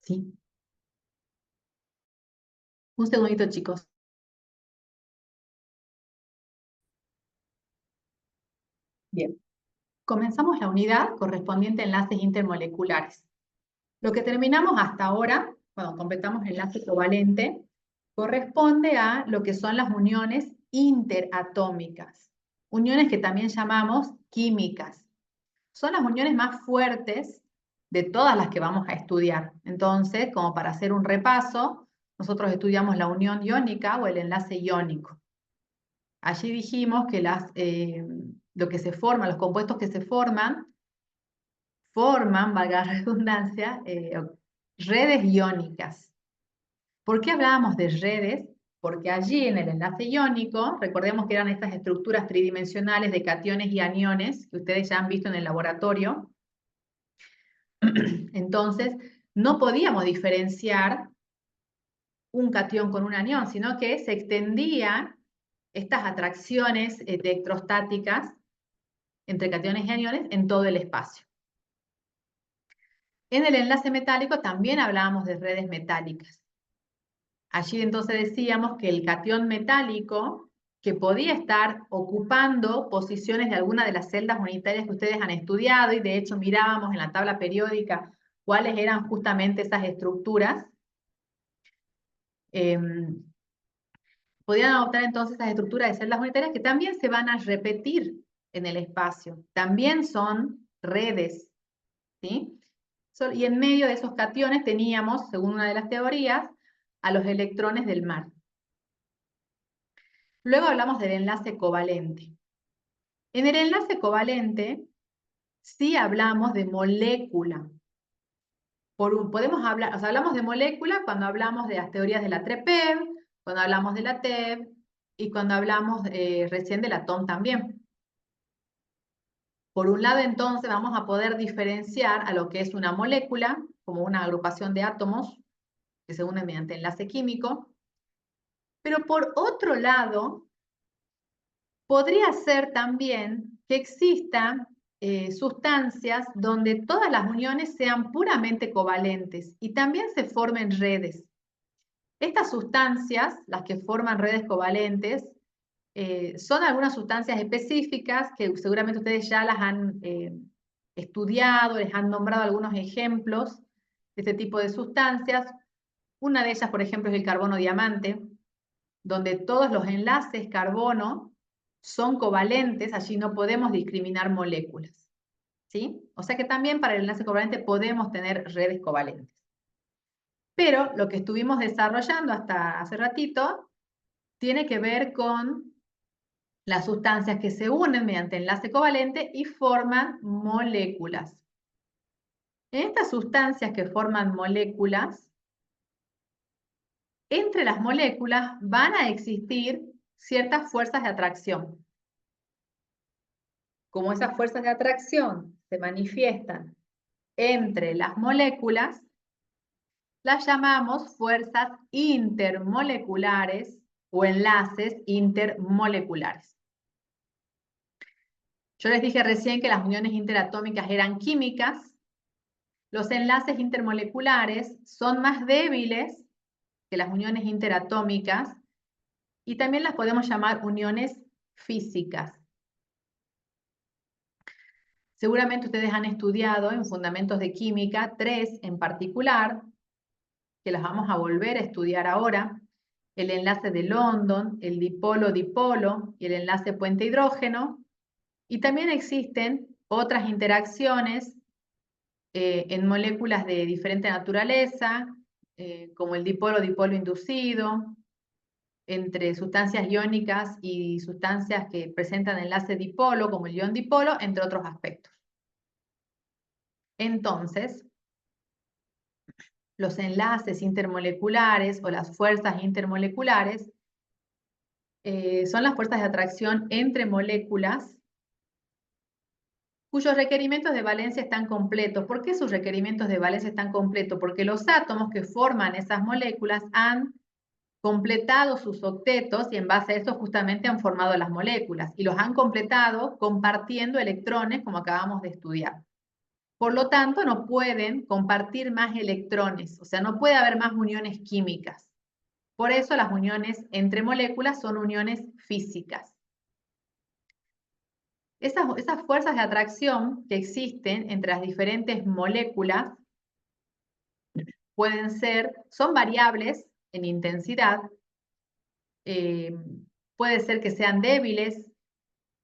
Sí. Un segundito, chicos. Bien. Comenzamos la unidad correspondiente a enlaces intermoleculares. Lo que terminamos hasta ahora, cuando completamos el enlace covalente, corresponde a lo que son las uniones interatómicas. Uniones que también llamamos químicas. Son las uniones más fuertes de todas las que vamos a estudiar. Entonces, como para hacer un repaso, nosotros estudiamos la unión iónica o el enlace iónico. Allí dijimos que lo que se forma, los compuestos que se forman, valga la redundancia, redes iónicas. ¿Por qué hablábamos de redes? Porque allí en el enlace iónico, recordemos que eran estas estructuras tridimensionales de cationes y aniones que ustedes ya han visto en el laboratorio. Entonces, no podíamos diferenciar un catión con un anión, sino que se extendían estas atracciones electrostáticas entre cationes y aniones en todo el espacio. En el enlace metálico también hablábamos de redes metálicas. Allí entonces decíamos que el catión metálico, que podía estar ocupando posiciones de alguna de las celdas unitarias que ustedes han estudiado, y de hecho mirábamos en la tabla periódica cuáles eran justamente esas estructuras, podían adoptar entonces esas estructuras de celdas unitarias que también se van a repetir en el espacio. También son redes, ¿sí? Y en medio de esos cationes teníamos, según una de las teorías, a los electrones del mar. Luego hablamos del enlace covalente. En el enlace covalente sí hablamos de molécula. Podemos hablar, o sea, hablamos de molécula cuando hablamos de las teorías de la TREPEV, cuando hablamos de la TEV y cuando hablamos recién del atón también. Por un lado, entonces, vamos a poder diferenciar a lo que es una molécula, como una agrupación de átomos que se unen mediante enlace químico. Pero por otro lado, podría ser también que existan sustancias donde todas las uniones sean puramente covalentes y también se formen redes. Estas sustancias, las que forman redes covalentes, son algunas sustancias específicas que seguramente ustedes ya las han estudiado, les han nombrado algunos ejemplos de este tipo de sustancias. Una de ellas, por ejemplo, es el carbono diamante, donde todos los enlaces carbono son covalentes, allí no podemos discriminar moléculas, ¿sí? O sea que también para el enlace covalente podemos tener redes covalentes. Pero lo que estuvimos desarrollando hasta hace ratito tiene que ver con las sustancias que se unen mediante enlace covalente y forman moléculas. En estas sustancias que forman moléculas, entre las moléculas van a existir ciertas fuerzas de atracción. Como esas fuerzas de atracción se manifiestan entre las moléculas, las llamamos fuerzas intermoleculares o enlaces intermoleculares. Yo les dije recién que las uniones interatómicas eran químicas. Los enlaces intermoleculares son más débiles que las uniones interatómicas y también las podemos llamar uniones físicas. Seguramente ustedes han estudiado en Fundamentos de Química 3 en particular, que las vamos a volver a estudiar ahora, el enlace de London, el dipolo-dipolo y el enlace puente-hidrógeno, y también existen otras interacciones en moléculas de diferente naturaleza, como el dipolo-dipolo inducido, entre sustancias iónicas y sustancias que presentan enlace dipolo, como el ion-dipolo, entre otros aspectos. Entonces, los enlaces intermoleculares o las fuerzas intermoleculares son las fuerzas de atracción entre moléculas cuyos requerimientos de valencia están completos. ¿Por qué sus requerimientos de valencia están completos? Porque los átomos que forman esas moléculas han completado sus octetos y en base a eso justamente han formado las moléculas y los han completado compartiendo electrones como acabamos de estudiar. Por lo tanto, no pueden compartir más electrones, o sea, no puede haber más uniones químicas. Por eso las uniones entre moléculas son uniones físicas. Esas fuerzas de atracción que existen entre las diferentes moléculas son variables en intensidad, puede ser que sean débiles,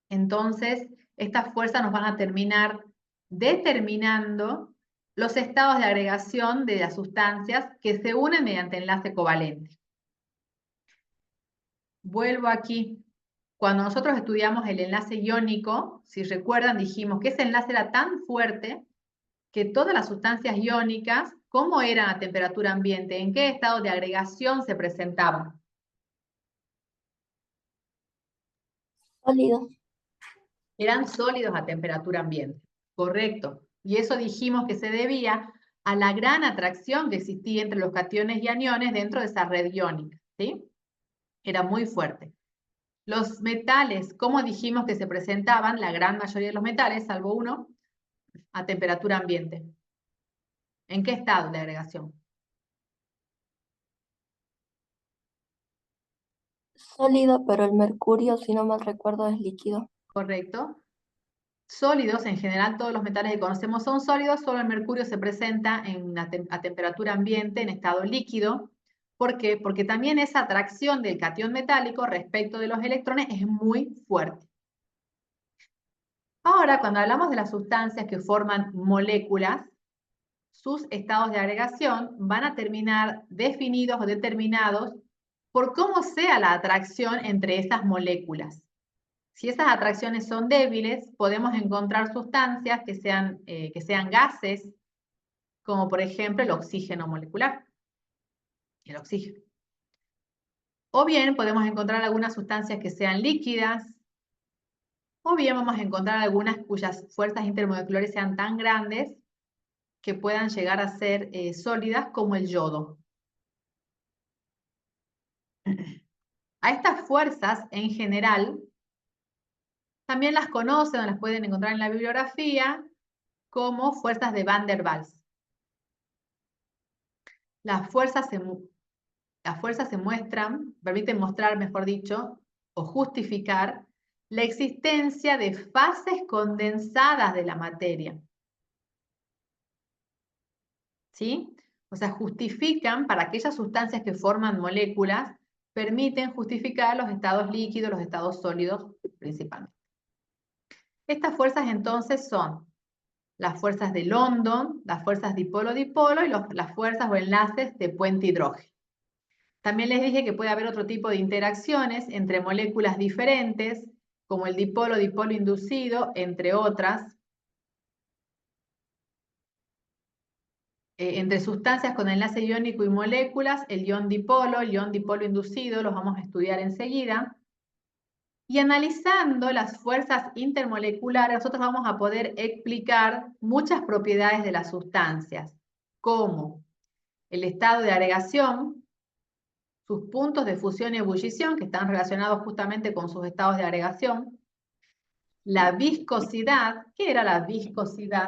entonces estas fuerzas nos van a terminar determinando los estados de agregación de las sustancias que se unen mediante enlace covalente. Vuelvo aquí. Cuando nosotros estudiamos el enlace iónico, si recuerdan, dijimos que ese enlace era tan fuerte que todas las sustancias iónicas, ¿cómo eran a temperatura ambiente? ¿En qué estado de agregación se presentaban? Sólidos. Eran sólidos a temperatura ambiente. Correcto. Y eso dijimos que se debía a la gran atracción que existía entre los cationes y aniones dentro de esa red iónica, ¿sí? Era muy fuerte. Los metales, ¿cómo dijimos que se presentaban? La gran mayoría de los metales, salvo uno, a temperatura ambiente. ¿En qué estado de agregación? Sólido, pero el mercurio, si no mal recuerdo, es líquido. Correcto. Sólidos, en general todos los metales que conocemos son sólidos, solo el mercurio se presenta a temperatura ambiente en estado líquido. ¿Por qué? Porque también esa atracción del catión metálico respecto de los electrones es muy fuerte. Ahora, cuando hablamos de las sustancias que forman moléculas, sus estados de agregación van a terminar definidos o determinados por cómo sea la atracción entre esas moléculas. Si esas atracciones son débiles, podemos encontrar sustancias que sean gases, como por ejemplo el oxígeno molecular, el oxígeno. O bien podemos encontrar algunas sustancias que sean líquidas, o bien vamos a encontrar algunas cuyas fuerzas intermoleculares sean tan grandes que puedan llegar a ser sólidas, como el yodo. A estas fuerzas, en general, también las conocen o las pueden encontrar en la bibliografía como fuerzas de Van der Waals. Las fuerzas se muestran, permiten mostrar, mejor dicho, o justificar la existencia de fases condensadas de la materia. ¿Sí? O sea, justifican para aquellas sustancias que forman moléculas, permiten justificar los estados líquidos, los estados sólidos principalmente. Estas fuerzas entonces son las fuerzas de London, las fuerzas dipolo-dipolo y las fuerzas o enlaces de puente hidrógeno. También les dije que puede haber otro tipo de interacciones entre moléculas diferentes, como el dipolo-dipolo inducido, entre otras. Entre sustancias con enlace iónico y moléculas, el ion dipolo inducido, los vamos a estudiar enseguida. Y analizando las fuerzas intermoleculares, nosotros vamos a poder explicar muchas propiedades de las sustancias, como el estado de agregación, sus puntos de fusión y ebullición, que están relacionados justamente con sus estados de agregación, la viscosidad. ¿Qué era la viscosidad?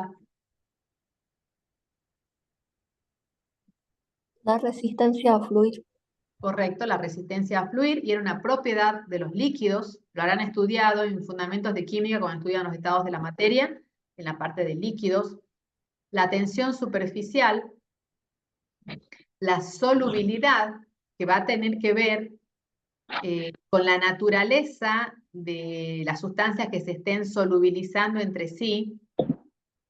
La resistencia a fluir. Correcto, la resistencia a fluir, y era una propiedad de los líquidos. Lo habrán estudiado en fundamentos de química cuando estudian los estados de la materia, en la parte de líquidos. La tensión superficial, la solubilidad, que va a tener que ver con la naturaleza de las sustancias que se estén solubilizando entre sí.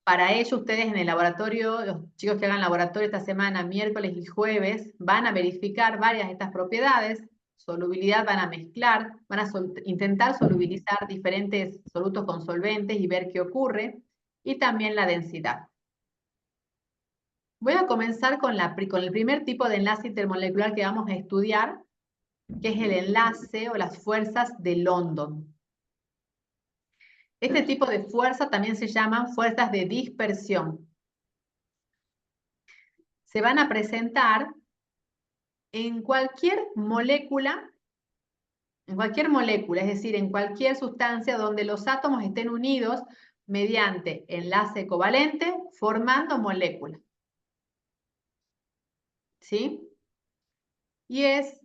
Para ello, ustedes en el laboratorio, los chicos que hagan laboratorio esta semana, miércoles y jueves, van a verificar varias de estas propiedades. Solubilidad, van a mezclar, van a intentar solubilizar diferentes solutos con solventes y ver qué ocurre. Y también la densidad. Voy a comenzar con el primer tipo de enlace intermolecular que vamos a estudiar, que es el enlace o las fuerzas de London. Este tipo de fuerza también se llaman fuerzas de dispersión. Se van a presentar en cualquier molécula, es decir, en cualquier sustancia donde los átomos estén unidos mediante enlace covalente formando moléculas. ¿Sí? Y es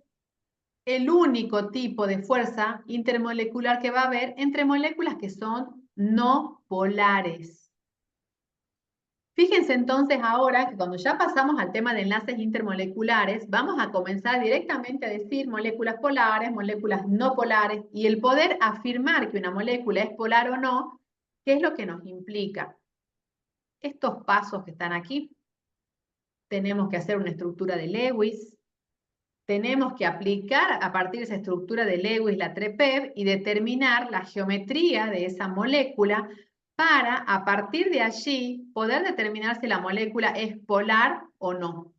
el único tipo de fuerza intermolecular que va a haber entre moléculas que son no polares. Fíjense entonces ahora que cuando ya pasamos al tema de enlaces intermoleculares, vamos a comenzar directamente a decir moléculas polares, moléculas no polares, y el poder afirmar que una molécula es polar o no, ¿qué es lo que nos implica? Estos pasos que están aquí, tenemos que hacer una estructura de Lewis, tenemos que aplicar a partir de esa estructura de Lewis la TREPEV y determinar la geometría de esa molécula para, a partir de allí, poder determinar si la molécula es polar o no.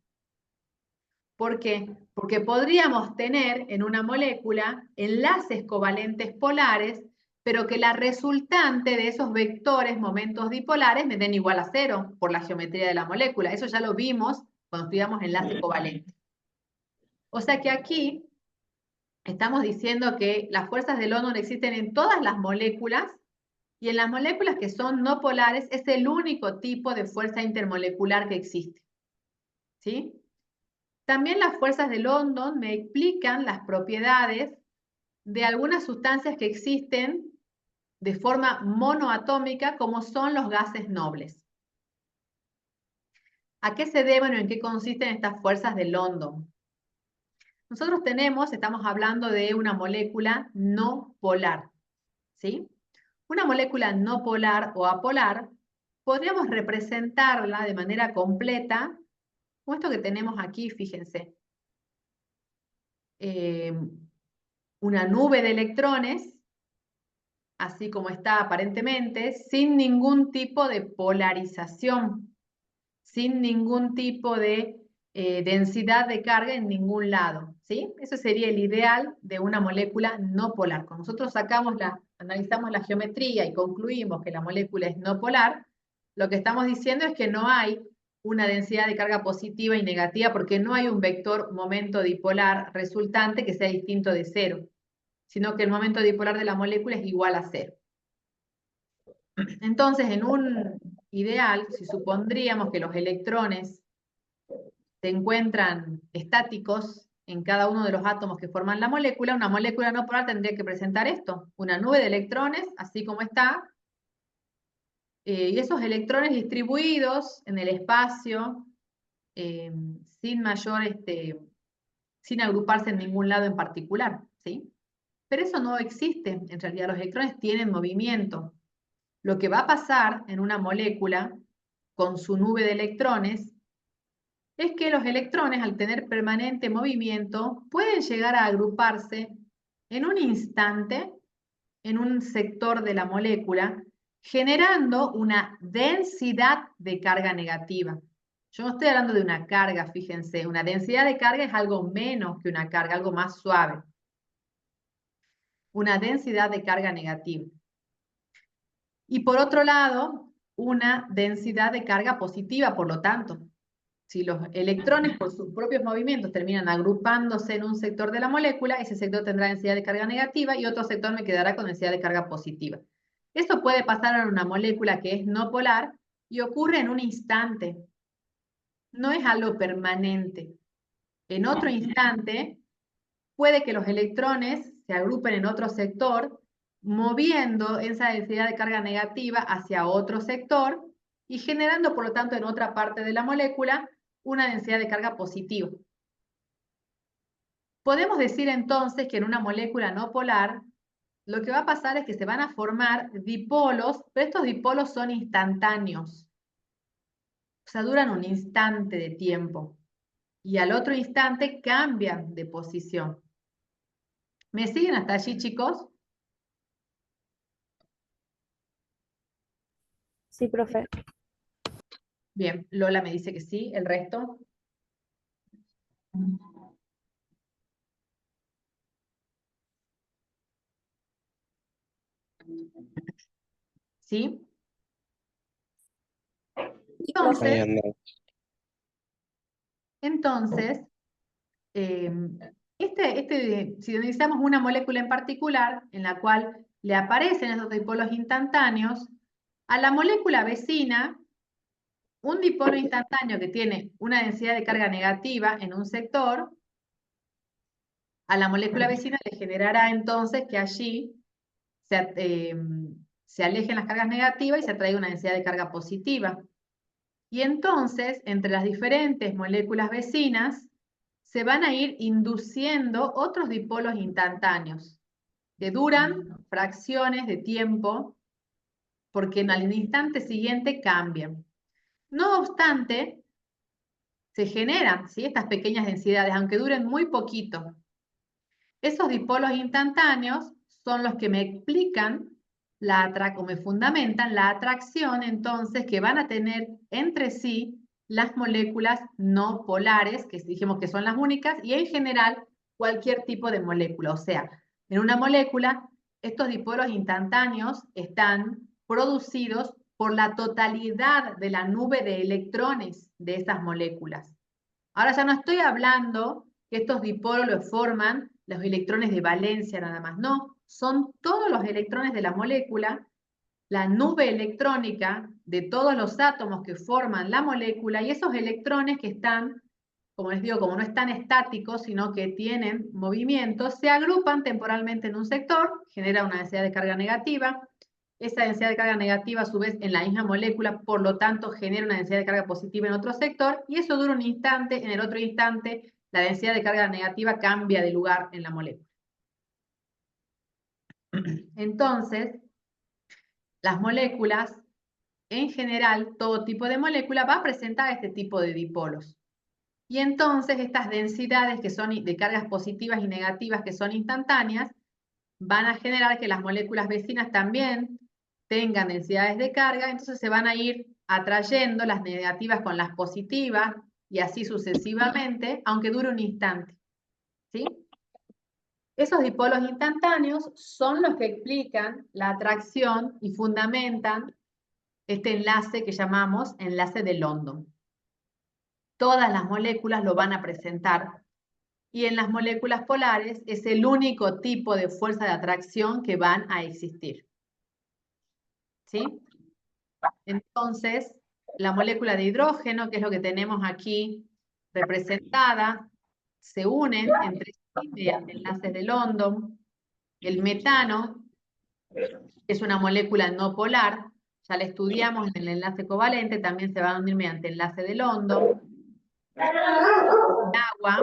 ¿Por qué? Porque podríamos tener en una molécula enlaces covalentes polares, pero que la resultante de esos vectores momentos dipolares me den igual a 0 por la geometría de la molécula. Eso ya lo vimos cuando estudiamos enlace covalente. O sea que aquí estamos diciendo que las fuerzas de London existen en todas las moléculas y en las moléculas que son no polares es el único tipo de fuerza intermolecular que existe. ¿Sí? También las fuerzas de London me explican las propiedades de algunas sustancias que existen de forma monoatómica como son los gases nobles. ¿A qué se deben o en qué consisten estas fuerzas de London? Nosotros estamos hablando de una molécula no polar, ¿sí? Una molécula no polar o apolar, podríamos representarla de manera completa, como esto que tenemos aquí, fíjense. Una nube de electrones, así como está aparentemente, sin ningún tipo de polarización, sin ningún tipo de densidad de carga en ningún lado, ¿sí? Eso sería el ideal de una molécula no polar. Cuando nosotros analizamos la geometría y concluimos que la molécula es no polar, lo que estamos diciendo es que no hay una densidad de carga positiva y negativa porque no hay un vector momento dipolar resultante que sea distinto de 0, sino que el momento dipolar de la molécula es igual a 0. Entonces, en un ideal, si supondríamos que los electrones se encuentran estáticos en cada uno de los átomos que forman la molécula, una molécula no polar tendría que presentar esto, una nube de electrones, así como está, y esos electrones distribuidos en el espacio, sin sin agruparse en ningún lado en particular, ¿sí? Pero eso no existe, en realidad los electrones tienen movimiento. Lo que va a pasar en una molécula con su nube de electrones es que los electrones, al tener permanente movimiento, pueden llegar a agruparse en un instante, en un sector de la molécula, generando una densidad de carga negativa. Yo no estoy hablando de una carga, fíjense, una densidad de carga es algo menos que una carga, algo más suave. Una densidad de carga negativa. Y por otro lado, una densidad de carga positiva, por lo tanto. Si los electrones por sus propios movimientos terminan agrupándose en un sector de la molécula, ese sector tendrá densidad de carga negativa y otro sector me quedará con densidad de carga positiva. Esto puede pasar en una molécula que es no polar y ocurre en un instante. No es algo permanente. En otro instante, puede que los electrones se agrupen en otro sector, moviendo esa densidad de carga negativa hacia otro sector y generando, por lo tanto, en otra parte de la molécula, una densidad de carga positiva. Podemos decir entonces que en una molécula no polar, lo que va a pasar es que se van a formar dipolos, pero estos dipolos son instantáneos. O sea, duran un instante de tiempo. Y al otro instante cambian de posición. ¿Me siguen hasta allí, chicos? Sí, profe. Bien, Lola me dice que sí, el resto. ¿Sí? Sí, profe. Ahí Entonces, anda. entonces si analizamos una molécula en particular en la cual le aparecen esos dipolos instantáneos, A la molécula vecina, un dipolo instantáneo que tiene una densidad de carga negativa en un sector, a la molécula vecina le generará entonces que allí se alejen las cargas negativas y se atraiga una densidad de carga positiva. Y entonces, entre las diferentes moléculas vecinas, se van a ir induciendo otros dipolos instantáneos, que duran fracciones de tiempo, porque en el instante siguiente cambian. No obstante, se generan, ¿sí?, estas pequeñas densidades, aunque duren muy poquito. Esos dipolos instantáneos son los que me explican o me fundamentan la atracción, entonces, que van a tener entre sí las moléculas no polares, que dijimos que son las únicas, y en general cualquier tipo de molécula. O sea, en una molécula, estos dipolos instantáneos están producidos por la totalidad de la nube de electrones de esas moléculas. Ahora ya no estoy hablando que estos dipolos los forman los electrones de valencia nada más. No, son todos los electrones de la molécula, la nube electrónica de todos los átomos que forman la molécula, y esos electrones que están, como les digo, como no están estáticos, sino que tienen movimiento, se agrupan temporalmente en un sector, genera una densidad de carga negativa. Esa densidad de carga negativa, a su vez, en la misma molécula, por lo tanto, genera una densidad de carga positiva en otro sector, y eso dura un instante. En el otro instante, la densidad de carga negativa cambia de lugar en la molécula. Entonces, las moléculas, en general, todo tipo de molécula va a presentar este tipo de dipolos. Y entonces, estas densidades que son de cargas positivas y negativas, que son instantáneas, van a generar que las moléculas vecinas también tengan densidades de carga, entonces se van a ir atrayendo las negativas con las positivas y así sucesivamente, aunque dure un instante. ¿Sí? Esos dipolos instantáneos son los que explican la atracción y fundamentan este enlace que llamamos enlace de London. Todas las moléculas lo van a presentar, y en las moléculas polares es el único tipo de fuerza de atracción que van a existir. ¿Sí? Entonces, la molécula de hidrógeno, que es lo que tenemos aquí representada, se unen entre sí mediante enlaces de London. El metano es una molécula no polar, ya la estudiamos en el enlace covalente, también se va a unir mediante enlace de London. El agua,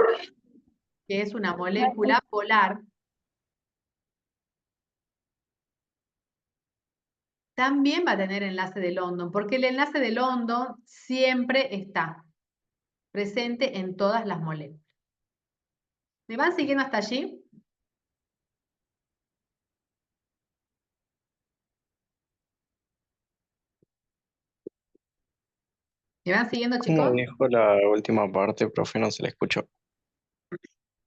que es una molécula polar, también va a tener enlace de London, porque el enlace de London siempre está presente en todas las moléculas. ¿Me van siguiendo hasta allí? ¿Me van siguiendo, ¿Cómo chicos? dijo la última parte, profe? No se la escuchó.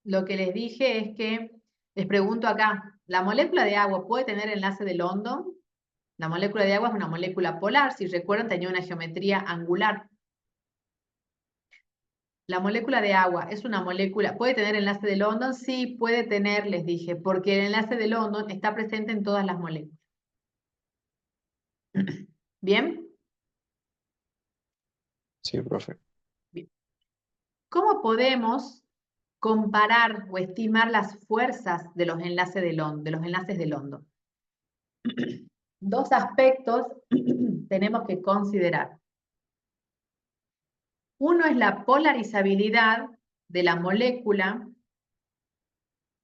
Lo que les dije es que, les pregunto acá, ¿la molécula de agua puede tener enlace de London? La molécula de agua es una molécula polar, si recuerdan tenía una geometría angular. La molécula de agua es una molécula, ¿puede tener enlace de London? Sí, puede tener, les dije, porque el enlace de London está presente en todas las moléculas. ¿Bien? Sí, profe. Bien. ¿Cómo podemos comparar o estimar las fuerzas de los enlaces de London? Dos aspectos tenemos que considerar. Uno es la polarizabilidad de la molécula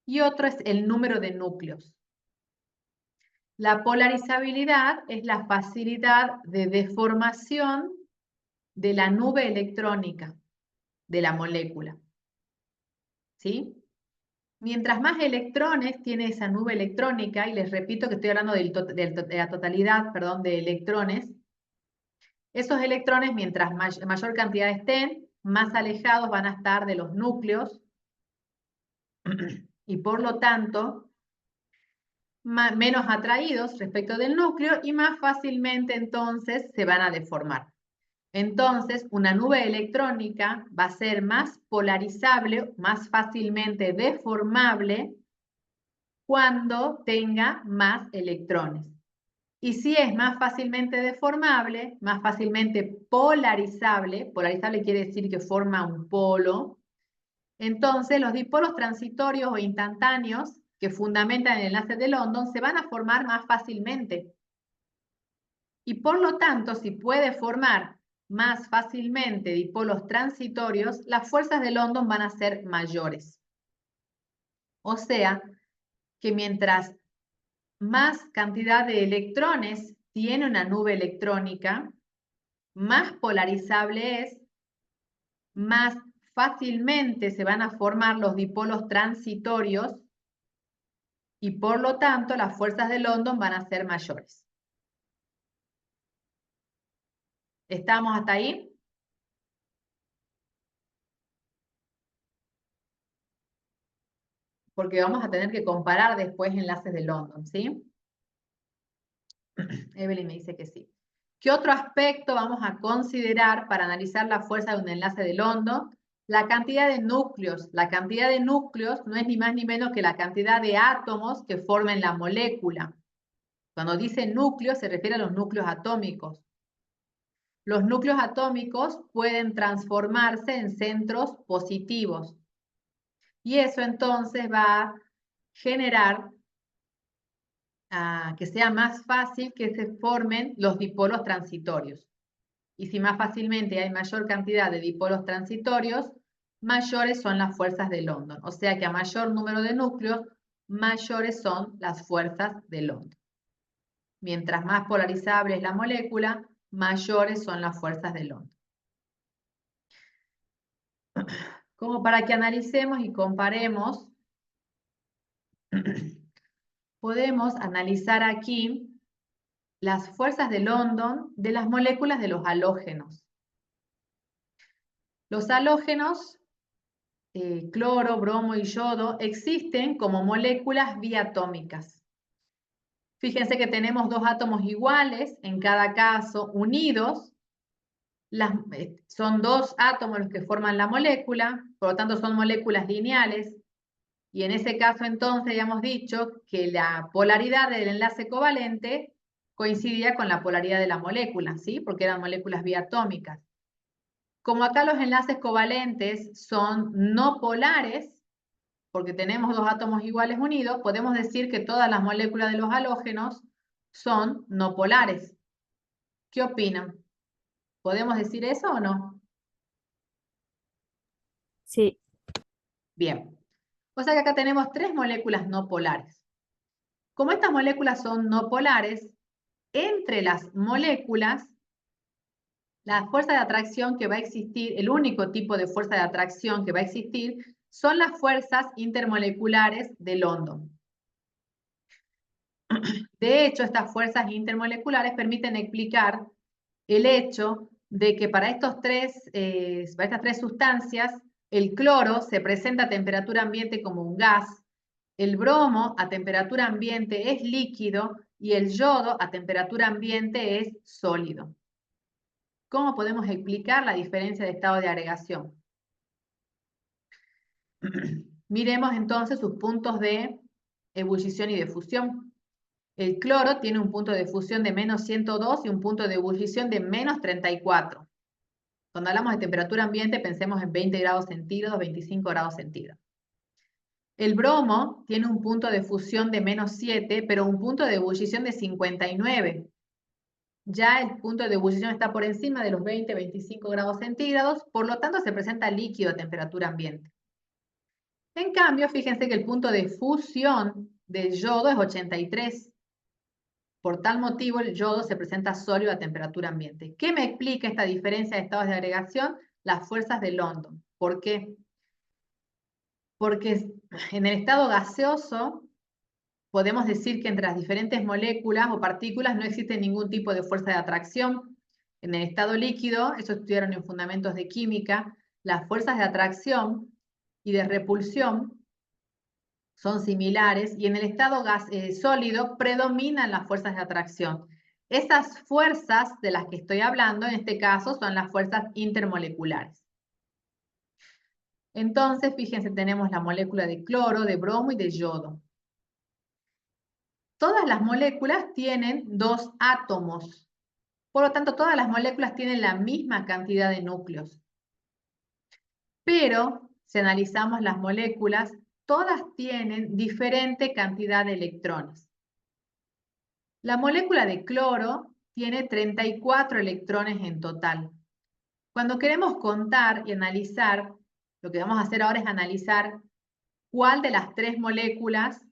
y otro es el número de núcleos. La polarizabilidad es la facilidad de deformación de la nube electrónica de la molécula. ¿Sí? Mientras más electrones tiene esa nube electrónica, y les repito que estoy hablando de la totalidad, perdón, de electrones, esos electrones, mientras mayor cantidad estén, más alejados van a estar de los núcleos, y por lo tanto, menos atraídos respecto del núcleo, y más fácilmente entonces se van a deformar. Entonces, una nube electrónica va a ser más polarizable, más fácilmente deformable, cuando tenga más electrones. Y si es más fácilmente deformable, más fácilmente polarizable quiere decir que forma un polo, entonces los dipolos transitorios o instantáneos que fundamentan el enlace de London se van a formar más fácilmente. Y por lo tanto, si puede formar más fácilmente dipolos transitorios, las fuerzas de London van a ser mayores. O sea, que mientras más cantidad de electrones tiene una nube electrónica, más polarizable es, más fácilmente se van a formar los dipolos transitorios y por lo tanto las fuerzas de London van a ser mayores. ¿Estamos hasta ahí? Porque vamos a tener que comparar después enlaces de London, ¿sí? Evelyn me dice que sí. ¿Qué otro aspecto vamos a considerar para analizar la fuerza de un enlace de London? La cantidad de núcleos. La cantidad de núcleos no es ni más ni menos que la cantidad de átomos que formen la molécula. Cuando dice núcleo se refiere a los núcleos atómicos. Los núcleos atómicos pueden transformarse en centros positivos. Y eso entonces va a generar que sea más fácil que se formen los dipolos transitorios. Y si más fácilmente hay mayor cantidad de dipolos transitorios, mayores son las fuerzas de London. O sea que a mayor número de núcleos, mayores son las fuerzas de London. Mientras más polarizable es la molécula, mayores son las fuerzas de London. Como para que analicemos y comparemos, podemos analizar aquí las fuerzas de London de las moléculas de los halógenos. Los halógenos, cloro, bromo y yodo, existen como moléculas biatómicas. Fíjense que tenemos dos átomos iguales, en cada caso unidos. Son dos átomos los que forman la molécula, por lo tanto son moléculas lineales. Y en ese caso entonces habíamos dicho que la polaridad del enlace covalente coincidía con la polaridad de la molécula, ¿sí? Porque eran moléculas biatómicas. Como acá los enlaces covalentes son no polares, porque tenemos dos átomos iguales unidos, podemos decir que todas las moléculas de los halógenos son no polares. ¿Qué opinan? ¿Podemos decir eso o no? Sí, Bien. O sea que acá tenemos tres moléculas no polares. Como estas moléculas son no polares, entre las moléculas, la fuerza de atracción que va a existir, el único tipo de fuerza de atracción que va a existir, son las fuerzas intermoleculares de London. De hecho, estas fuerzas intermoleculares permiten explicar el hecho de que para estas tres sustancias, el cloro se presenta a temperatura ambiente como un gas, el bromo a temperatura ambiente es líquido y el yodo a temperatura ambiente es sólido. ¿Cómo podemos explicar la diferencia de estado de agregación? Miremos entonces sus puntos de ebullición y de fusión. El cloro tiene un punto de fusión de menos 102 y un punto de ebullición de menos 34. Cuando hablamos de temperatura ambiente, pensemos en 20 grados centígrados, 25 grados centígrados. El bromo tiene un punto de fusión de menos 7, pero un punto de ebullición de 59. Ya el punto de ebullición está por encima de los 20-25 grados centígrados, por lo tanto se presenta líquido a temperatura ambiente. En cambio, fíjense que el punto de fusión del yodo es 83. Por tal motivo, el yodo se presenta sólido a temperatura ambiente. ¿Qué me explica esta diferencia de estados de agregación? Las fuerzas de London. ¿Por qué? Porque en el estado gaseoso podemos decir que entre las diferentes moléculas o partículas no existe ningún tipo de fuerza de atracción. En el estado líquido, eso estudiaron en fundamentos de química, las fuerzas de atracción y de repulsión son similares y en el estado sólido predominan las fuerzas de atracción. Esas fuerzas de las que estoy hablando en este caso son las fuerzas intermoleculares. Entonces, fíjense, tenemos la molécula de cloro, de bromo y de yodo. Todas las moléculas tienen 2 átomos. Por lo tanto, todas las moléculas tienen la misma cantidad de núcleos. Pero, si analizamos las moléculas, todas tienen diferente cantidad de electrones. La molécula de cloro tiene 34 electrones en total. Cuando queremos contar y analizar, lo que vamos a hacer ahora es analizar cuál de las 3 moléculas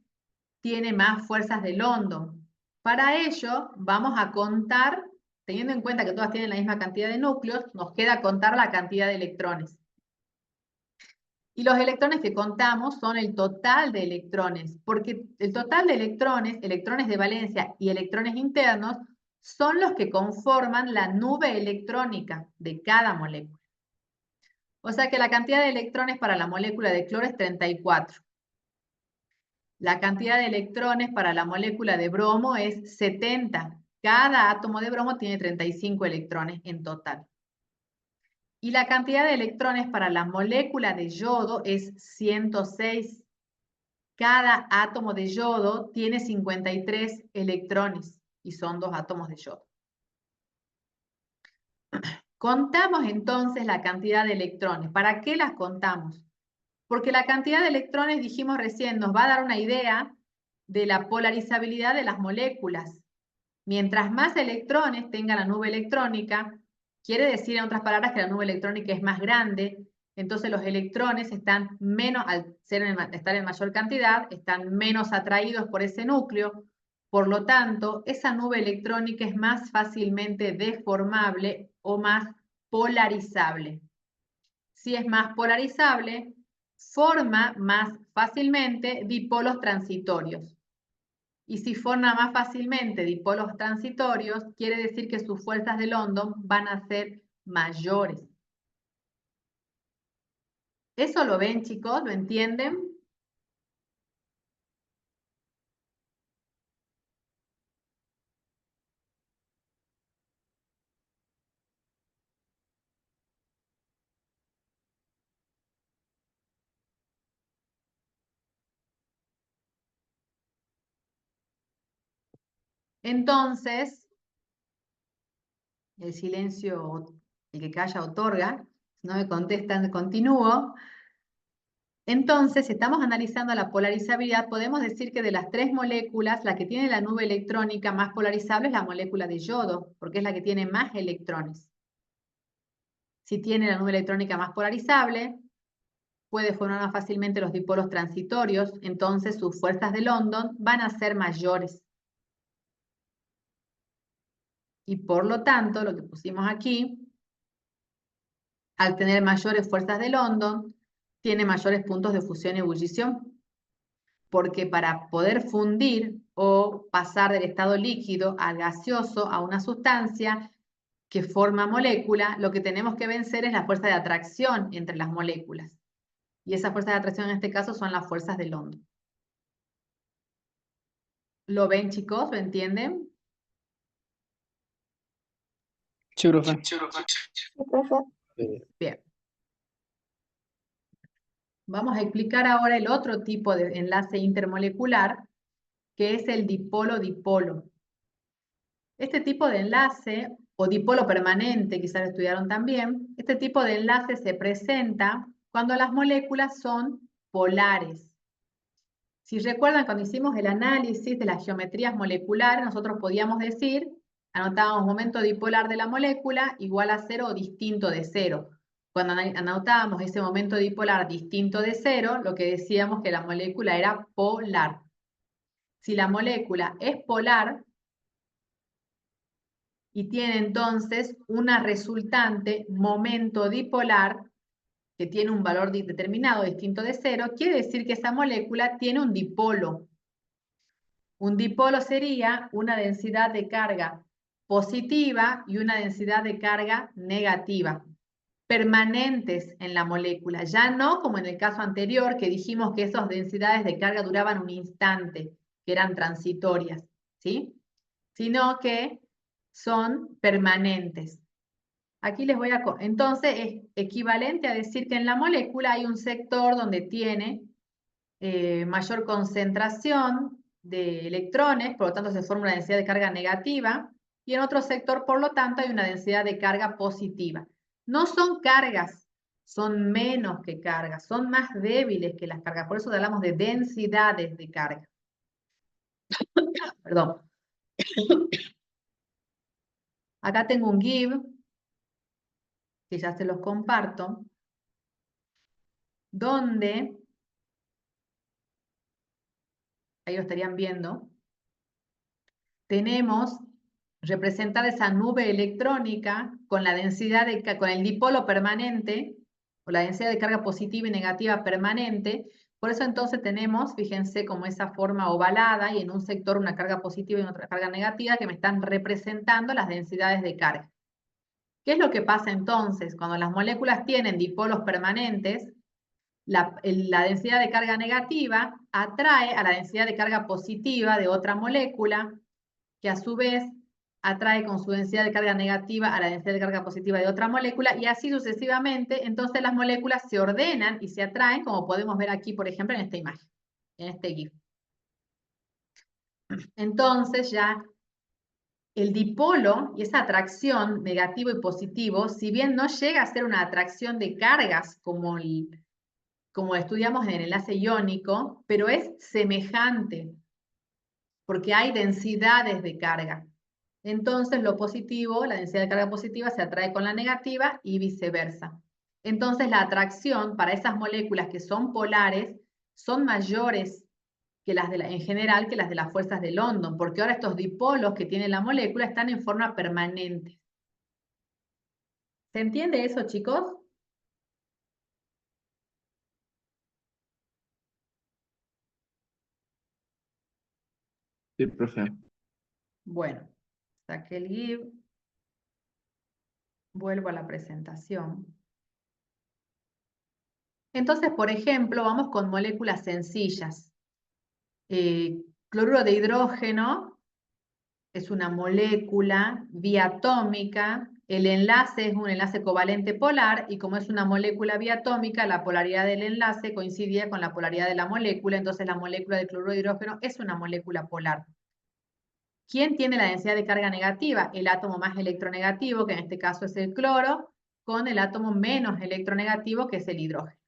tiene más fuerzas de London. Para ello, vamos a contar, teniendo en cuenta que todas tienen la misma cantidad de núcleos, nos queda contar la cantidad de electrones. Y los electrones que contamos son el total de electrones, porque el total de electrones, electrones de valencia y electrones internos, son los que conforman la nube electrónica de cada molécula. O sea que la cantidad de electrones para la molécula de cloro es 34. La cantidad de electrones para la molécula de bromo es 70. Cada átomo de bromo tiene 35 electrones en total. Y la cantidad de electrones para la molécula de yodo es 106. Cada átomo de yodo tiene 53 electrones y son 2 átomos de yodo. Contamos entonces la cantidad de electrones. ¿Para qué las contamos? Porque la cantidad de electrones, dijimos recién, nos va a dar una idea de la polarizabilidad de las moléculas. Mientras más electrones tenga la nube electrónica, quiere decir en otras palabras que la nube electrónica es más grande, entonces los electrones están menos, al estar en mayor cantidad, están menos atraídos por ese núcleo, por lo tanto, esa nube electrónica es más fácilmente deformable o más polarizable. Si es más polarizable, forma más fácilmente dipolos transitorios. Y si forma más fácilmente dipolos transitorios, quiere decir que sus fuerzas de London van a ser mayores. ¿Eso lo ven, chicos? ¿Lo entienden? Entonces, el silencio, el que calla otorga, si no me contestan, continúo. Entonces, si estamos analizando la polarizabilidad, podemos decir que de las 3 moléculas, la que tiene la nube electrónica más polarizable es la molécula de yodo, porque es la que tiene más electrones. Si tiene la nube electrónica más polarizable, puede formar más fácilmente los dipolos transitorios, entonces sus fuerzas de London van a ser mayores. Y por lo tanto, lo que pusimos aquí, al tener mayores fuerzas de London, tiene mayores puntos de fusión y ebullición, porque para poder fundir o pasar del estado líquido al gaseoso a una sustancia que forma molécula, lo que tenemos que vencer es la fuerza de atracción entre las moléculas. Y esas fuerzas de atracción en este caso son las fuerzas de London. ¿Lo ven, chicos? ¿Lo entienden? Sí, profe. Sí, profe. Bien. Vamos a explicar ahora el otro tipo de enlace intermolecular, que es el dipolo-dipolo. Este tipo de enlace, o dipolo permanente, quizás lo estudiaron también, este tipo de enlace se presenta cuando las moléculas son polares. Si recuerdan, cuando hicimos el análisis de las geometrías moleculares, nosotros podíamos decir, anotábamos momento dipolar de la molécula igual a 0 o distinto de 0. Cuando anotábamos ese momento dipolar distinto de 0, lo que decíamos que la molécula era polar. Si la molécula es polar y tiene entonces una resultante momento dipolar que tiene un valor determinado distinto de 0, quiere decir que esa molécula tiene un dipolo. Un dipolo sería una densidad de carga positiva y una densidad de carga negativa, permanentes en la molécula, ya no como en el caso anterior que dijimos que esas densidades de carga duraban un instante, que eran transitorias, ¿sí? Sino que son permanentes. Aquí les voy a... Entonces es equivalente a decir que en la molécula hay un sector donde tiene mayor concentración de electrones, por lo tanto se forma una densidad de carga negativa, y en otro sector, por lo tanto, hay una densidad de carga positiva. No son cargas, son menos que cargas, son más débiles que las cargas, por eso hablamos de densidades de carga. Perdón. Acá tengo un GIF, que ya se los comparto, donde, ahí lo estarían viendo, tenemos representar esa nube electrónica con la densidad con el dipolo permanente, o la densidad de carga positiva y negativa permanente. Por eso entonces tenemos, fíjense, como esa forma ovalada y en un sector una carga positiva y en otra carga negativa que me están representando las densidades de carga. ¿Qué es lo que pasa entonces? Cuando las moléculas tienen dipolos permanentes, la densidad de carga negativa atrae a la densidad de carga positiva de otra molécula, que a su vez atrae con su densidad de carga negativa a la densidad de carga positiva de otra molécula, y así sucesivamente. Entonces las moléculas se ordenan y se atraen, como podemos ver aquí, por ejemplo, en esta imagen, en este GIF. Entonces ya el dipolo y esa atracción negativo y positivo, si bien no llega a ser una atracción de cargas como estudiamos en el enlace iónico, pero es semejante, porque hay densidades de carga. Entonces lo positivo, la densidad de carga positiva se atrae con la negativa y viceversa. Entonces la atracción para esas moléculas que son polares son mayores que las en general que las de las fuerzas de London, porque ahora estos dipolos que tiene la molécula están en forma permanente. ¿Se entiende eso, chicos? Sí, profe. Bueno, saqué el GIF. Vuelvo a la presentación. Entonces, por ejemplo, vamos con moléculas sencillas. Cloruro de hidrógeno es una molécula biatómica. El enlace es un enlace covalente polar, y como es una molécula biatómica, la polaridad del enlace coincidía con la polaridad de la molécula, entonces la molécula de cloruro de hidrógeno es una molécula polar. ¿Quién tiene la densidad de carga negativa? El átomo más electronegativo, que en este caso es el cloro, con el átomo menos electronegativo, que es el hidrógeno.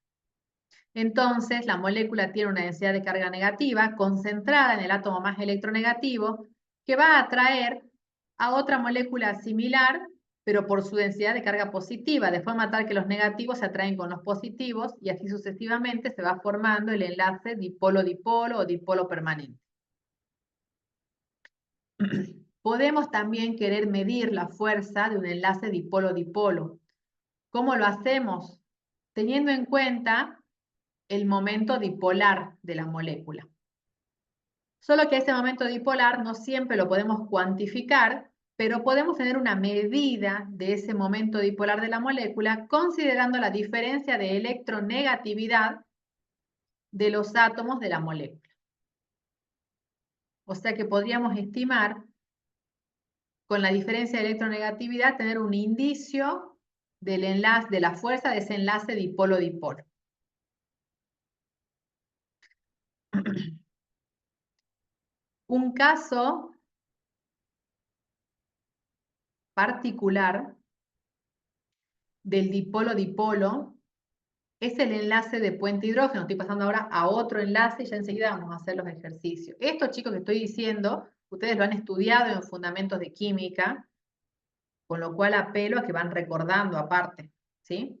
Entonces, la molécula tiene una densidad de carga negativa concentrada en el átomo más electronegativo, que va a atraer a otra molécula similar, pero por su densidad de carga positiva, de forma tal que los negativos se atraen con los positivos, y así sucesivamente se va formando el enlace dipolo-dipolo o dipolo permanente. Podemos también querer medir la fuerza de un enlace dipolo-dipolo. ¿Cómo lo hacemos? Teniendo en cuenta el momento dipolar de la molécula. Solo que ese momento dipolar no siempre lo podemos cuantificar, pero podemos tener una medida de ese momento dipolar de la molécula considerando la diferencia de electronegatividad de los átomos de la molécula. O sea que podríamos estimar, con la diferencia de electronegatividad, tener un indicio del enlace, de la fuerza de ese enlace dipolo-dipolo. Un caso particular del dipolo-dipolo es el enlace de puente hidrógeno. Estoy pasando ahora a otro enlace y ya enseguida vamos a hacer los ejercicios. Esto, chicos, que estoy diciendo, ustedes lo han estudiado en fundamentos de química, con lo cual apelo a que van recordando aparte, ¿sí?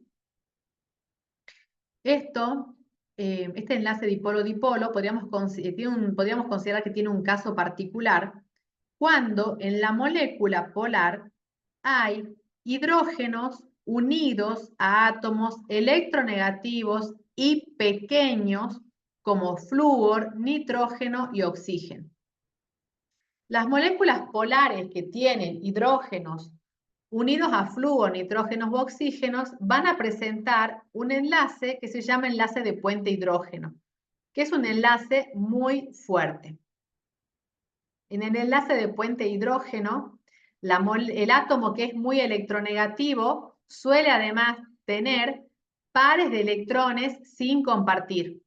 Este enlace dipolo-dipolo podríamos considerar que tiene un caso particular cuando en la molécula polar hay hidrógenos unidos a átomos electronegativos y pequeños como flúor, nitrógeno y oxígeno. Las moléculas polares que tienen hidrógenos unidos a flúor, nitrógenos u oxígenos van a presentar un enlace que se llama enlace de puente hidrógeno, que es un enlace muy fuerte. En el enlace de puente hidrógeno, el átomo que es muy electronegativo suele además tener pares de electrones sin compartir.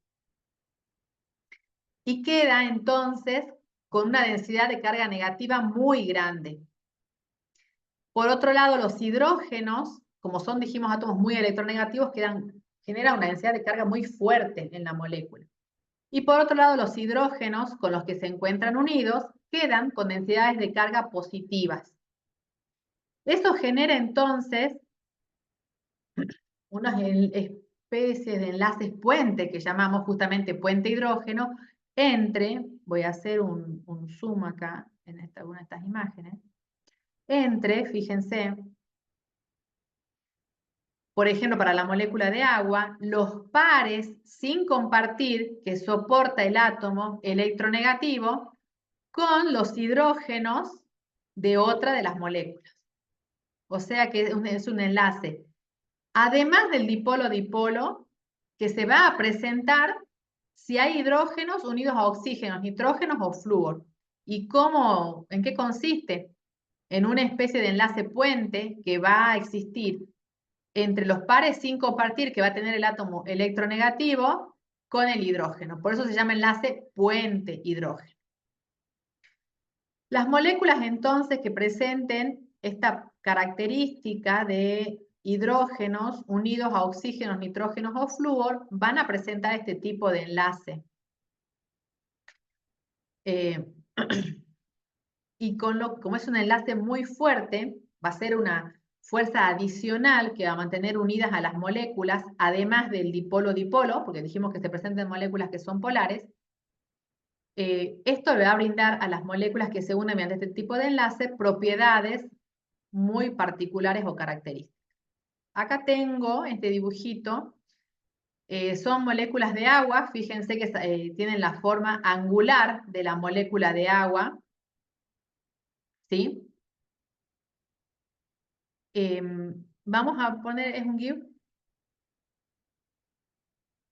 Y queda entonces con una densidad de carga negativa muy grande. Por otro lado, los hidrógenos, como son, dijimos, átomos muy electronegativos, generan una densidad de carga muy fuerte en la molécula. Y por otro lado, los hidrógenos con los que se encuentran unidos quedan con densidades de carga positivas. Eso genera entonces unas especies de enlaces puente que llamamos justamente puente hidrógeno entre, voy a hacer un zoom acá en una de estas imágenes, entre, fíjense, por ejemplo, para la molécula de agua, los pares sin compartir que soporta el átomo electronegativo con los hidrógenos de otra de las moléculas. O sea que es un enlace, además del dipolo-dipolo, que se va a presentar si hay hidrógenos unidos a oxígenos, nitrógenos o flúor. ¿Y cómo, en qué consiste? En una especie de enlace puente que va a existir entre los pares sin compartir que va a tener el átomo electronegativo con el hidrógeno. Por eso se llama enlace puente hidrógeno. Las moléculas entonces que presenten esta característica de hidrógenos unidos a oxígenos, nitrógenos o flúor van a presentar este tipo de enlace. Y como es un enlace muy fuerte, va a ser una fuerza adicional que va a mantener unidas a las moléculas, además del dipolo-dipolo, porque dijimos que se presentan moléculas que son polares. Esto le va a brindar a las moléculas que se unen mediante este tipo de enlace propiedades muy particulares o características. Acá tengo este dibujito. Son moléculas de agua. Fíjense que tienen la forma angular de la molécula de agua. ¿Sí? Vamos a poner, es un GIF.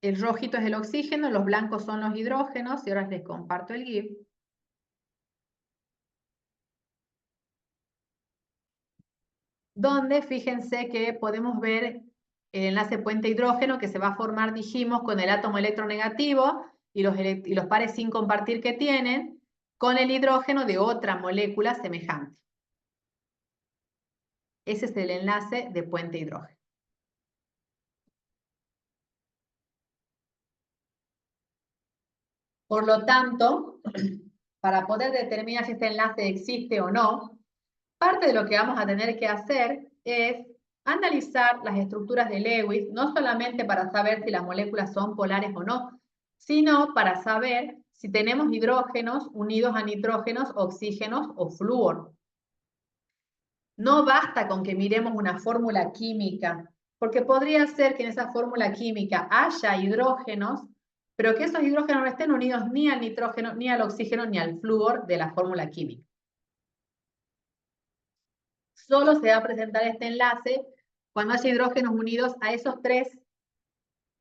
El rojito es el oxígeno, los blancos son los hidrógenos, y ahora les comparto el GIF. Donde fíjense que podemos ver el enlace puente hidrógeno que se va a formar, dijimos, con el átomo electronegativo y los pares sin compartir que tienen, con el hidrógeno de otra molécula semejante. Ese es el enlace de puente hidrógeno. Por lo tanto, para poder determinar si este enlace existe o no, parte de lo que vamos a tener que hacer es analizar las estructuras de Lewis, no solamente para saber si las moléculas son polares o no, sino para saber si tenemos hidrógenos unidos a nitrógenos, oxígenos o flúor. No basta con que miremos una fórmula química, porque podría ser que en esa fórmula química haya hidrógenos, pero que esos hidrógenos no estén unidos ni al nitrógeno, ni al oxígeno, ni al flúor de la fórmula química. Solo se va a presentar este enlace cuando haya hidrógenos unidos a esos tres,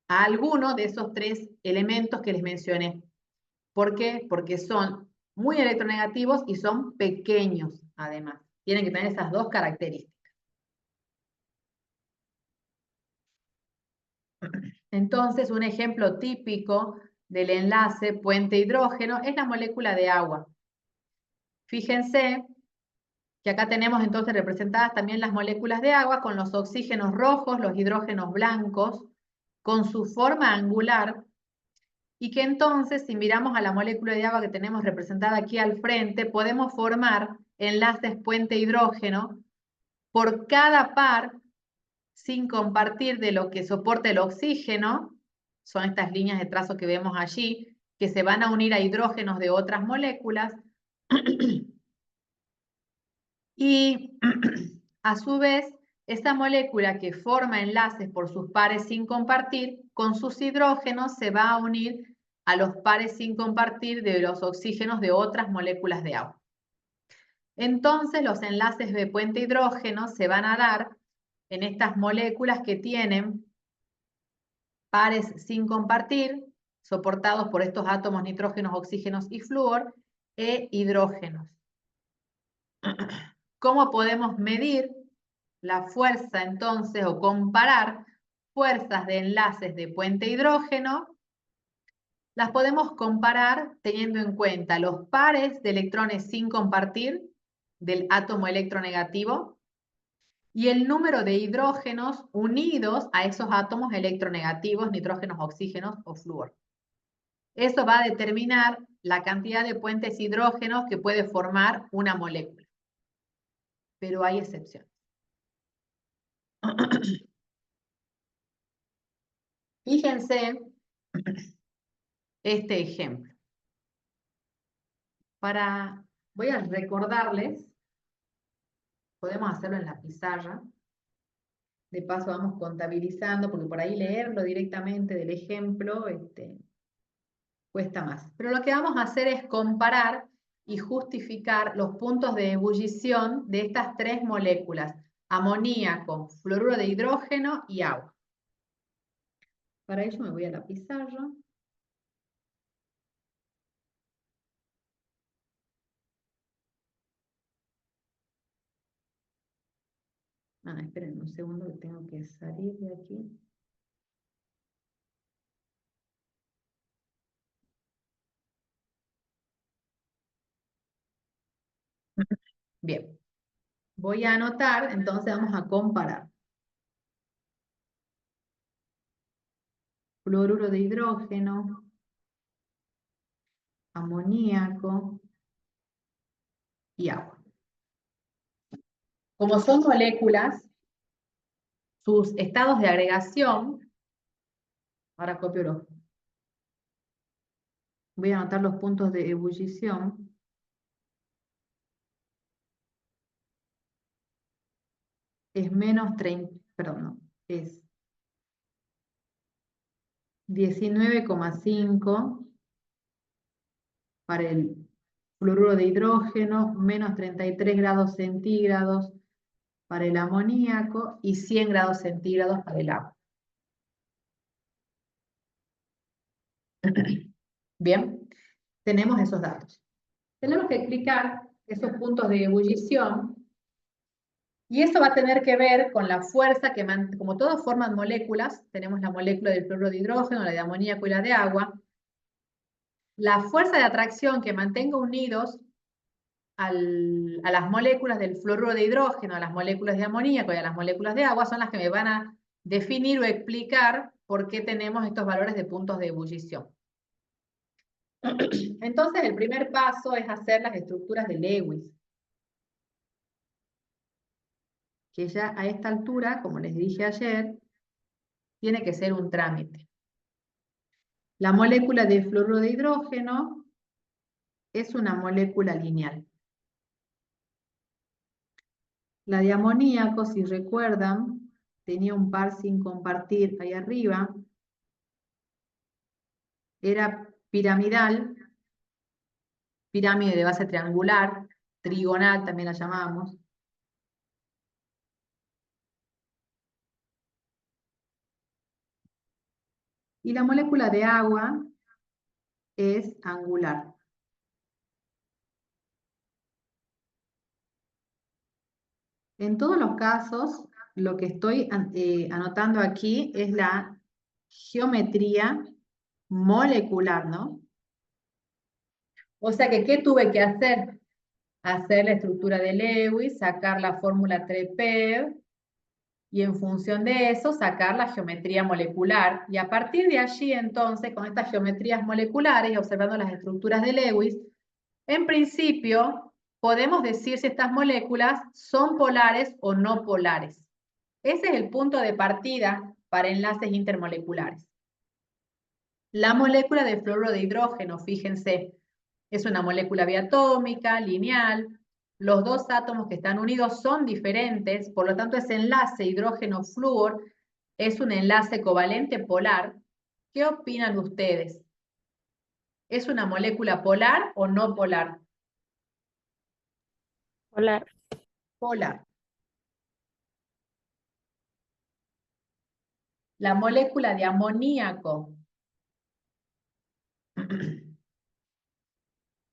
a alguno de esos tres elementos que les mencioné. ¿Por qué? Porque son muy electronegativos y son pequeños, además. Tienen que tener esas dos características. Entonces, un ejemplo típico del enlace puente hidrógeno es la molécula de agua. Fíjense que acá tenemos entonces representadas también las moléculas de agua con los oxígenos rojos, los hidrógenos blancos, con su forma angular, y que entonces, si miramos a la molécula de agua que tenemos representada aquí al frente, podemos formar enlaces puente hidrógeno por cada par sin compartir de lo que soporta el oxígeno. Son estas líneas de trazo que vemos allí, que se van a unir a hidrógenos de otras moléculas. Y a su vez, esa molécula que forma enlaces por sus pares sin compartir, con sus hidrógenos se va a unir a los pares sin compartir de los oxígenos de otras moléculas de agua. Entonces, los enlaces de puente hidrógeno se van a dar en estas moléculas que tienen pares sin compartir, soportados por estos átomos nitrógenos, oxígenos y flúor, e hidrógenos. ¿Cómo podemos medir la fuerza entonces o comparar fuerzas de enlaces de puente hidrógeno las podemos comparar teniendo en cuenta los pares de electrones sin compartir del átomo electronegativo y el número de hidrógenos unidos a esos átomos electronegativos, nitrógenos, oxígenos o flúor. Eso va a determinar la cantidad de puentes hidrógenos que puede formar una molécula. Pero hay excepciones. Fíjense este ejemplo. Voy a recordarles, podemos hacerlo en la pizarra. De paso vamos contabilizando, porque por ahí leerlo directamente del ejemplo cuesta más. Pero lo que vamos a hacer es comparar y justificar los puntos de ebullición de estas tres moléculas: amoníaco, fluoruro de hidrógeno y agua. Para ello me voy a la pizarra. Esperen un segundo que tengo que salir de aquí. Bien. Voy a anotar, entonces vamos a comparar. Fluoruro de hidrógeno, amoníaco y agua. Como son moléculas, sus estados de agregación, ahora copio voy a anotar los puntos de ebullición. Es menos 30, perdón, no, es 19,5 para el fluoruro de hidrógeno, menos 33 grados centígrados para el amoníaco y 100 grados centígrados para el agua. Bien, tenemos esos datos. Tenemos que explicar esos puntos de ebullición y eso va a tener que ver con la fuerza que, como todos forman moléculas, tenemos la molécula del fluoruro de hidrógeno, la de amoníaco y la de agua, la fuerza de atracción que mantenga unidos a las moléculas del fluoruro de hidrógeno, a las moléculas de amoníaco y a las moléculas de agua son las que me van a definir o explicar por qué tenemos estos valores de puntos de ebullición. Entonces, el primer paso es hacer las estructuras de Lewis, que ya a esta altura, como les dije ayer, tiene que ser un trámite. La molécula de fluoruro de hidrógeno es una molécula lineal. La de amoníaco, si recuerdan, tenía un par sin compartir ahí arriba, era piramidal, pirámide de base triangular, trigonal también la llamamos. Y la molécula de agua es angular. En todos los casos, lo que estoy anotando aquí es la geometría molecular, ¿no? O sea que, ¿qué tuve que hacer? Hacer la estructura de Lewis, sacar la fórmula Trepev, y en función de eso sacar la geometría molecular. Y a partir de allí, entonces, con estas geometrías moleculares y observando las estructuras de Lewis, en principio, podemos decir si estas moléculas son polares o no polares. Ese es el punto de partida para enlaces intermoleculares. La molécula de fluoruro de hidrógeno, fíjense, es una molécula biatómica, lineal. Los dos átomos que están unidos son diferentes, por lo tanto ese enlace hidrógeno-flúor es un enlace covalente polar. ¿Qué opinan ustedes? ¿Es una molécula polar o no polar? Polar. Polar. La molécula de amoníaco.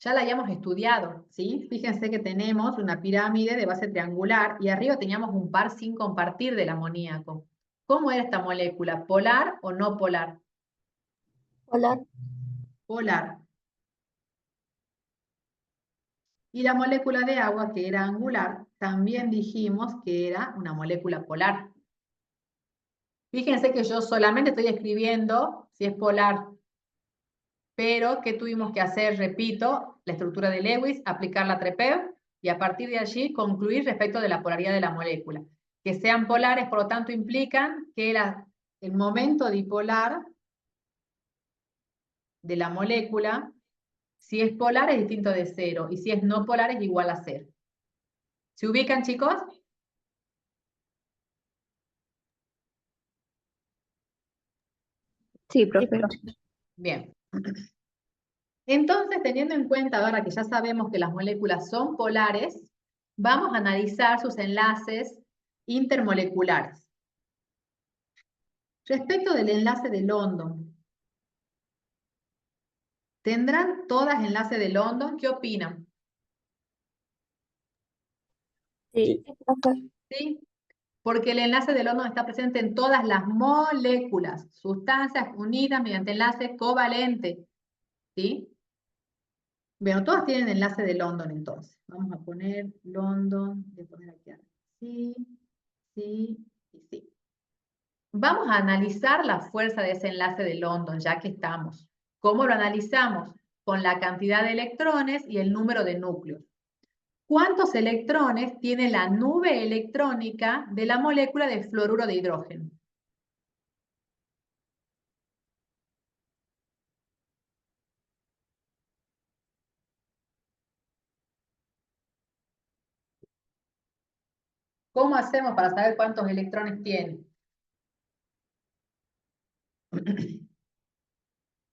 Ya la habíamos estudiado, ¿sí? Fíjense que tenemos una pirámide de base triangular y arriba teníamos un par sin compartir del amoníaco. ¿Cómo era esta molécula? ¿Polar o no polar? Polar. polar. Y la molécula de agua, que era angular, también dijimos que era una molécula polar. Fíjense que yo solamente estoy escribiendo si es polar. Pero, ¿qué tuvimos que hacer? Repito, la estructura de Lewis, aplicar la TREPEV, y a partir de allí concluir respecto de la polaridad de la molécula. Que sean polares, por lo tanto, implican que el momento dipolar de la molécula, si es polar es distinto de 0, y si es no polar es igual a 0. ¿Se ubican, chicos? Sí, profe. Bien. Entonces, teniendo en cuenta ahora que ya sabemos que las moléculas son polares, vamos a analizar sus enlaces intermoleculares. Respecto del enlace de London, ¿tendrán todas enlace de London? ¿Qué opinan? Sí, profe. ¿Sí? Porque el enlace de London está presente en todas las moléculas, sustancias unidas mediante enlace covalente. ¿Sí? Bueno, todas tienen enlace de London entonces. Vamos a poner London, voy a poner aquí sí, sí y sí. Vamos a analizar la fuerza de ese enlace de London, ya que estamos. ¿Cómo lo analizamos? Con la cantidad de electrones y el número de núcleos. ¿Cuántos electrones tiene la nube electrónica de la molécula de fluoruro de hidrógeno? ¿Cómo hacemos para saber cuántos electrones tiene?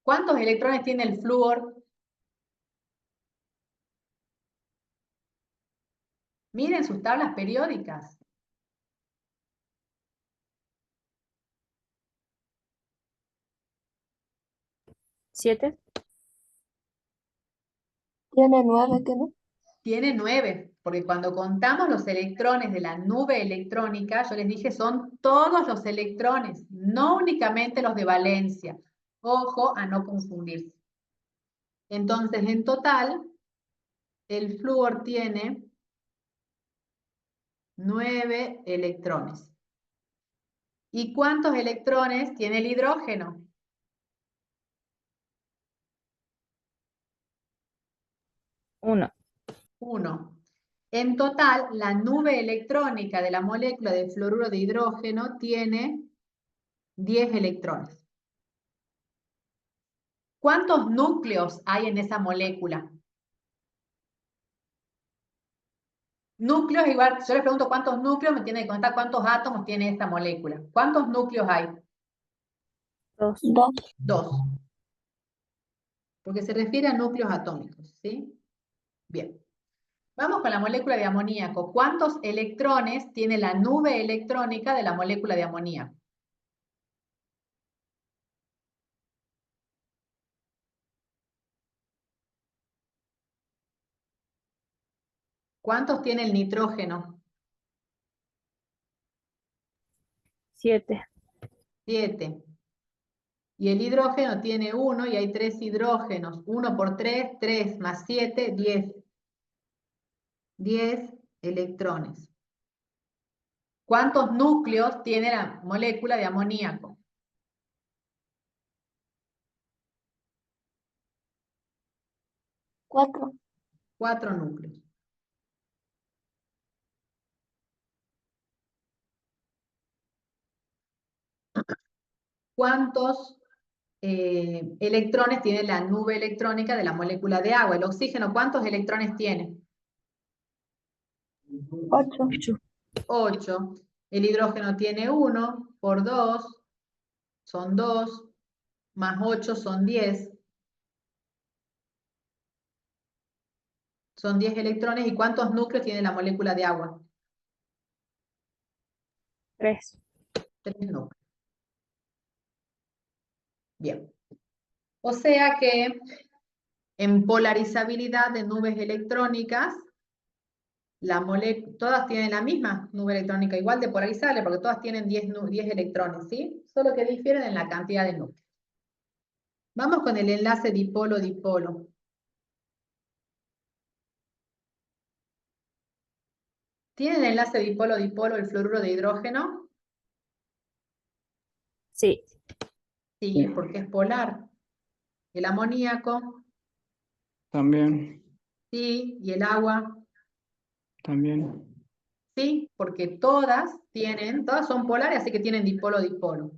¿Cuántos electrones tiene el flúor? Miren sus tablas periódicas. ¿7? Tiene 9, ¿qué no? Tiene 9, porque cuando contamos los electrones de la nube electrónica, yo les dije, son todos los electrones, no únicamente los de valencia. Ojo a no confundirse. Entonces, en total, el flúor tiene 9 electrones. ¿Y cuántos electrones tiene el hidrógeno? 1. 1. En total, la nube electrónica de la molécula de fluoruro de hidrógeno tiene 10 electrones. ¿Cuántos núcleos hay en esa molécula? Núcleos igual, yo les pregunto cuántos núcleos, me tienen que contar cuántos átomos tiene esta molécula. ¿Cuántos núcleos hay? 2. 2. 2. Porque se refiere a núcleos atómicos, ¿sí? Bien. Vamos con la molécula de amoníaco. ¿Cuántos electrones tiene la nube electrónica de la molécula de amoníaco? ¿Cuántos tiene el nitrógeno? 7. 7. Y el hidrógeno tiene 1 y hay 3 hidrógenos. 1 por 3, 3 más 7, 10. 10 electrones. ¿Cuántos núcleos tiene la molécula de amoníaco? 4. 4 núcleos. ¿Cuántos electrones tiene la nube electrónica de la molécula de agua? El oxígeno, ¿cuántos electrones tiene? 8. 8. El hidrógeno tiene 1 por 2, son 2, más 8 son 10. Son 10 electrones. ¿Y cuántos núcleos tiene la molécula de agua? 3. 3 núcleos. Bien. O sea que en polarizabilidad de nubes electrónicas, todas tienen la misma nube electrónica, igual de polarizable, porque todas tienen 10 electrones, ¿sí? Solo que difieren en la cantidad de núcleos. Vamos con el enlace dipolo-dipolo. ¿Tiene el enlace dipolo-dipolo el fluoruro de hidrógeno? Sí. Sí, porque es polar. El amoníaco, También. sí, y el agua, También. sí, porque todas son polares, así que tienen dipolo-dipolo.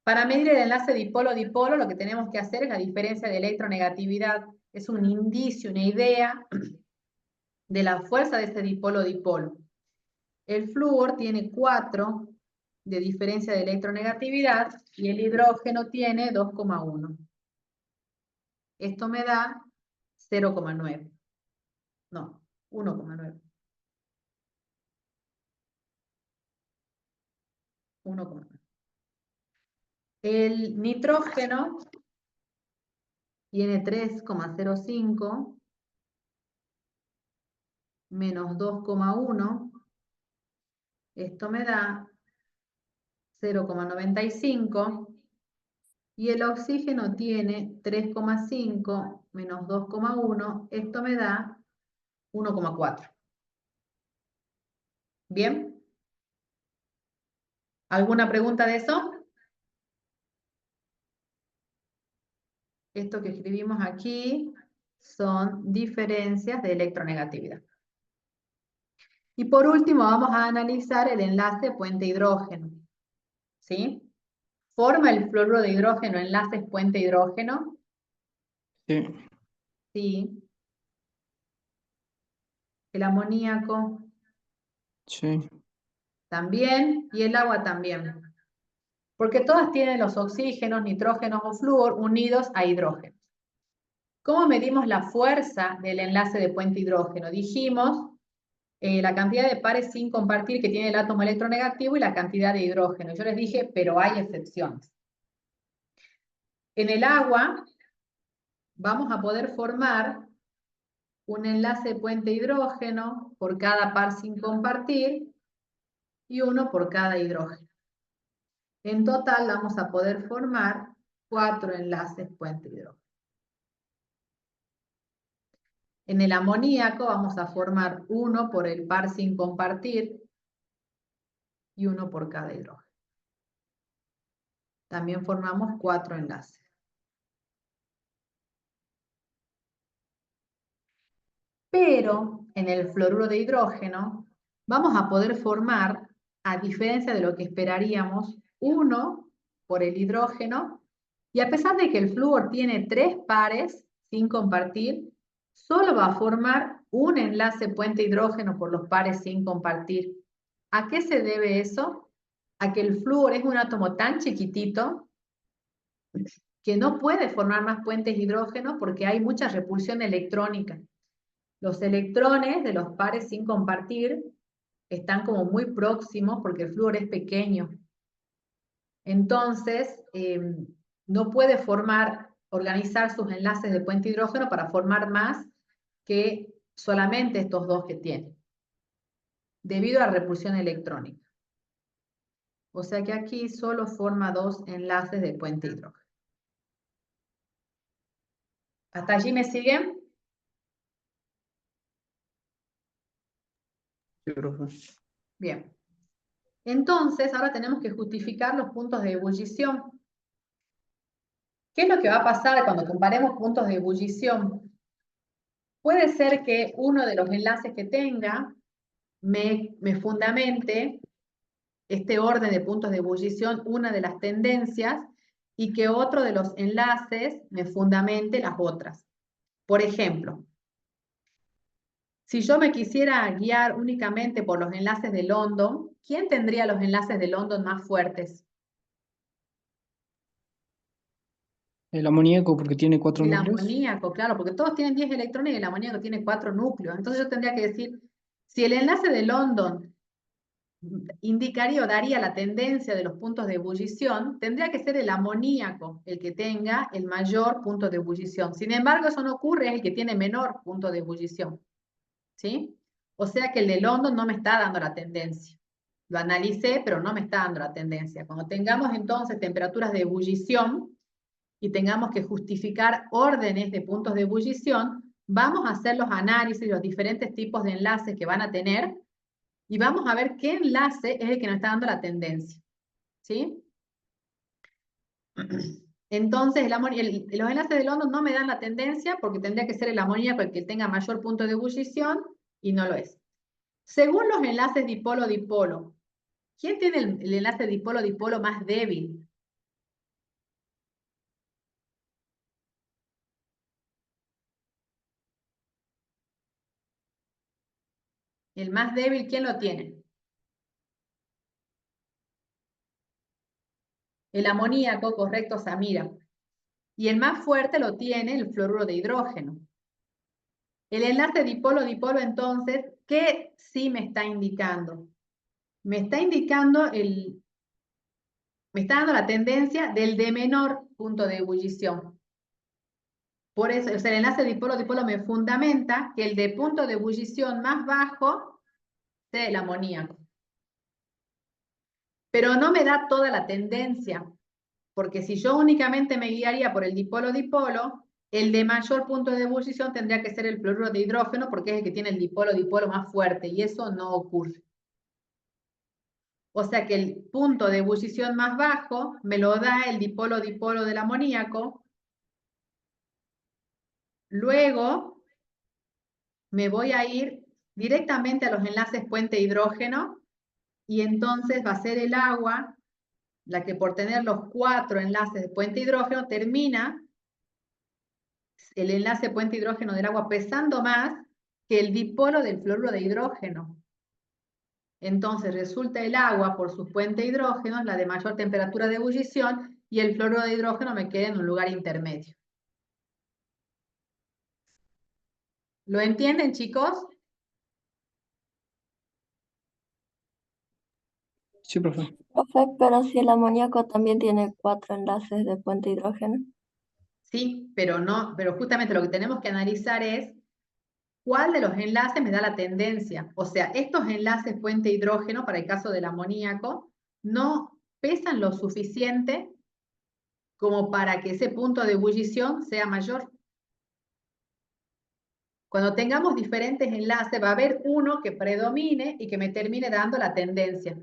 Para medir el enlace dipolo-dipolo, lo que tenemos que hacer es la diferencia de electronegatividad. Es un indicio, una idea de la fuerza de ese dipolo-dipolo. El flúor tiene 4 de diferencia de electronegatividad y el hidrógeno tiene 2,1. Esto me da 0,9. No, 1,9. 1,9. El nitrógeno tiene 3,05 menos 2,1. Esto me da 0,95. Y el oxígeno tiene 3,5 menos 2,1. Esto me da 1,4. ¿Bien? ¿Alguna pregunta de eso? Esto que escribimos aquí son diferencias de electronegatividad. Y por último vamos a analizar el enlace puente hidrógeno. ¿Sí? ¿Forma el fluoruro de hidrógeno enlaces puente hidrógeno? Sí. Sí. El amoníaco Sí. también y el agua también. Porque todas tienen los oxígenos, nitrógenos o flúor unidos a hidrógeno. ¿Cómo medimos la fuerza del enlace de puente hidrógeno? Dijimos la cantidad de pares sin compartir que tiene el átomo electronegativo y la cantidad de hidrógeno. Yo les dije, pero hay excepciones. En el agua vamos a poder formar un enlace de puente hidrógeno por cada par sin compartir y uno por cada hidrógeno. En total vamos a poder formar 4 enlaces puente hidrógeno. En el amoníaco vamos a formar uno por el par sin compartir y uno por cada hidrógeno. También formamos 4 enlaces. Pero en el fluoruro de hidrógeno vamos a poder formar, a diferencia de lo que esperaríamos, uno por el hidrógeno, y a pesar de que el flúor tiene 3 pares sin compartir, solo va a formar un enlace puente hidrógeno por los pares sin compartir. ¿A qué se debe eso? A que el flúor es un átomo tan chiquitito que no puede formar más puentes hidrógenos porque hay mucha repulsión electrónica. Los electrones de los pares sin compartir están como muy próximos porque el flúor es pequeño. Entonces, no puede organizar sus enlaces de puente hidrógeno para formar más que solamente estos dos que tiene, debido a la repulsión electrónica. O sea que aquí solo forma 2 enlaces de puente hidrógeno. ¿Hasta allí me siguen? Sí, profe. Bien. Entonces, ahora tenemos que justificar los puntos de ebullición. ¿Qué es lo que va a pasar cuando comparemos puntos de ebullición? Puede ser que uno de los enlaces que tenga me fundamente este orden de puntos de ebullición, una de las tendencias, y que otro de los enlaces me fundamente las otras. Por ejemplo, si yo me quisiera guiar únicamente por los enlaces de London, ¿quién tendría los enlaces de London más fuertes? El amoníaco porque tiene 4 El núcleos. amoníaco, claro, porque todos tienen 10 electrones y el amoníaco tiene 4 núcleos. Entonces yo tendría que decir, si el enlace de London indicaría o daría la tendencia de los puntos de ebullición, tendría que ser el amoníaco el que tenga el mayor punto de ebullición. Sin embargo, eso no ocurre, es el que tiene menor punto de ebullición. ¿Sí? O sea que el de London no me está dando la tendencia. Lo analicé, pero no me está dando la tendencia. Cuando tengamos entonces temperaturas de ebullición, y tengamos que justificar órdenes de puntos de ebullición, vamos a hacer los análisis de los diferentes tipos de enlaces que van a tener y vamos a ver qué enlace es el que nos está dando la tendencia. ¿Sí? Entonces, los enlaces de London no me dan la tendencia porque tendría que ser el amoníaco el que tenga mayor punto de ebullición y no lo es. Según los enlaces dipolo-dipolo, ¿quién tiene el enlace dipolo-dipolo más débil? El más débil, ¿quién lo tiene? El amoníaco, correcto, Samira. Y el más fuerte lo tiene el fluoruro de hidrógeno. El enlace dipolo-dipolo, entonces, ¿qué sí me está indicando? Me está indicando me está dando la tendencia del de menor punto de ebullición. Por eso, o sea, el enlace dipolo-dipolo me fundamenta que el de punto de ebullición más bajo sea el amoníaco. Pero no me da toda la tendencia, porque si yo únicamente me guiaría por el dipolo-dipolo, el de mayor punto de ebullición tendría que ser el fluoruro de hidrógeno, porque es el que tiene el dipolo-dipolo más fuerte, y eso no ocurre. O sea que el punto de ebullición más bajo me lo da el dipolo-dipolo del amoníaco. Luego me voy a ir directamente a los enlaces puente hidrógeno, y entonces va a ser el agua la que, por tener los 4 enlaces de puente hidrógeno, termina el enlace puente hidrógeno del agua pesando más que el dipolo del fluoruro de hidrógeno. Entonces resulta el agua, por sus puentes hidrógenos, la de mayor temperatura de ebullición, y el fluoruro de hidrógeno me queda en un lugar intermedio. ¿Lo entienden, chicos? Sí, profe. Profe, pero si el amoníaco también tiene 4 enlaces de puente hidrógeno. Sí, pero no, pero justamente lo que tenemos que analizar es cuál de los enlaces me da la tendencia. O sea, estos enlaces puente hidrógeno, para el caso del amoníaco, no pesan lo suficiente como para que ese punto de ebullición sea mayor. Cuando tengamos diferentes enlaces, va a haber uno que predomine y que me termine dando la tendencia.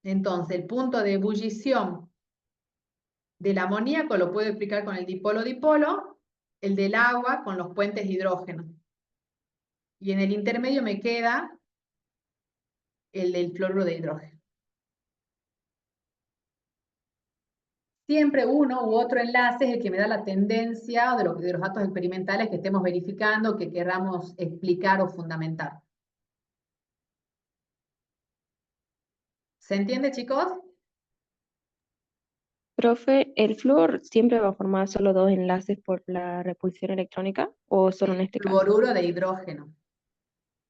Entonces, el punto de ebullición del amoníaco lo puedo explicar con el dipolo-dipolo, el del agua con los puentes hidrógenos. Y en el intermedio me queda el del fluoruro de hidrógeno. Siempre uno u otro enlace es el que me da la tendencia de los datos experimentales que estemos verificando, que queramos explicar o fundamentar. ¿Se entiende, chicos? Profe, ¿el flúor siempre va a formar solo 2 enlaces por la repulsión electrónica o solo en este caso? Fluoruro de hidrógeno.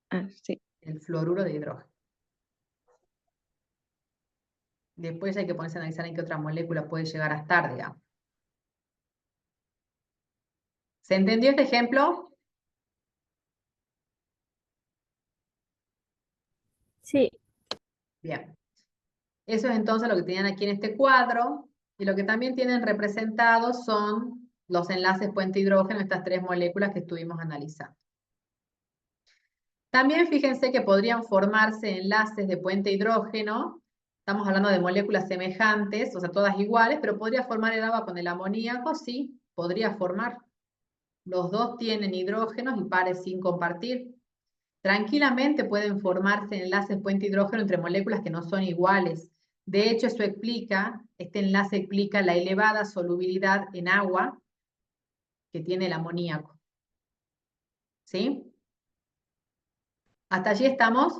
Ah, sí. El fluoruro de hidrógeno. Después hay que ponerse a analizar en qué otra molécula puede llegar a estar, digamos. ¿Se entendió este ejemplo? Sí, Bien. Eso es entonces lo que tenían aquí en este cuadro. Y lo que también tienen representados son los enlaces puente hidrógeno, estas 3 moléculas que estuvimos analizando. También fíjense que podrían formarse enlaces de puente hidrógeno. Estamos hablando de moléculas semejantes, o sea, todas iguales, pero podría formar el agua con el amoníaco, sí, podría formar. Los dos tienen hidrógenos y pares sin compartir. Tranquilamente pueden formarse enlaces puente hidrógeno entre moléculas que no son iguales. De hecho, este enlace explica la elevada solubilidad en agua que tiene el amoníaco. ¿Sí? ¿Hasta allí estamos?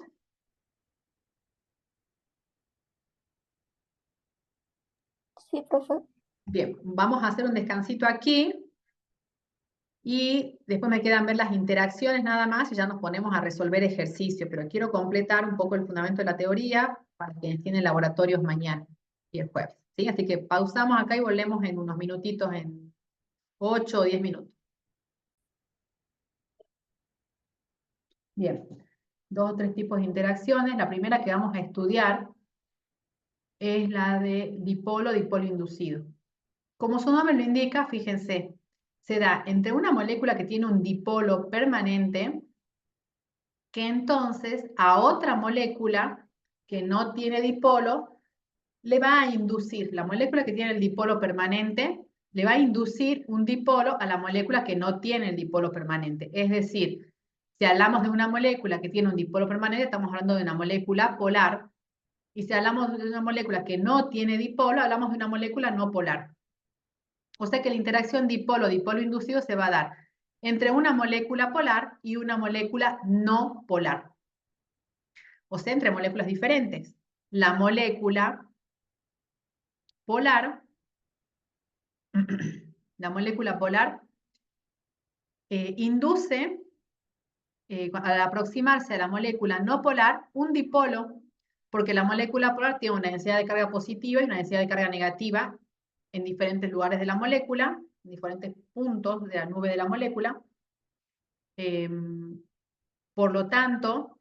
Sí, profe. Bien, vamos a hacer un descansito aquí y después me quedan ver las interacciones nada más y ya nos ponemos a resolver ejercicios, pero quiero completar un poco el fundamento de la teoría para quienes tienen laboratorios mañana y el jueves. ¿Sí? Así que pausamos acá y volvemos en unos minutitos, en 8 o 10 minutos. Bien, 2 o 3 tipos de interacciones. La primera que vamos a estudiar es la de dipolo inducido. Como su nombre lo indica, fíjense, se da entre una molécula que tiene un dipolo permanente, que entonces a otra molécula que no tiene dipolo, le va a inducir, la molécula que tiene el dipolo permanente, le va a inducir un dipolo a la molécula que no tiene el dipolo permanente. Es decir, si hablamos de una molécula que tiene un dipolo permanente, estamos hablando de una molécula polar, y si hablamos de una molécula que no tiene dipolo, hablamos de una molécula no polar. O sea que la interacción dipolo-dipolo inducido se va a dar entre una molécula polar y una molécula no polar. O sea, entre moléculas diferentes. La molécula polar, la molécula polar induce, al aproximarse a la molécula no polar, un dipolo, porque la molécula polar tiene una densidad de carga positiva y una densidad de carga negativa en diferentes lugares de la molécula, en diferentes puntos de la nube de la molécula. Por lo tanto,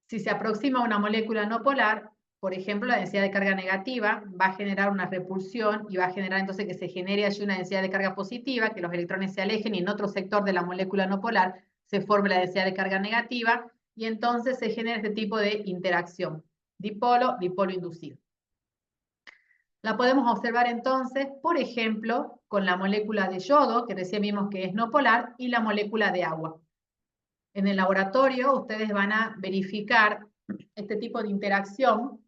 si se aproxima a una molécula no polar, por ejemplo, la densidad de carga negativa va a generar una repulsión y va a generar entonces que se genere allí una densidad de carga positiva, que los electrones se alejen y en otro sector de la molécula no polar se forme la densidad de carga negativa y entonces se genera este tipo de interacción, dipolo inducido. La podemos observar entonces, por ejemplo, con la molécula de yodo, que recién vimos que es no polar, y la molécula de agua. En el laboratorio ustedes van a verificar este tipo de interacción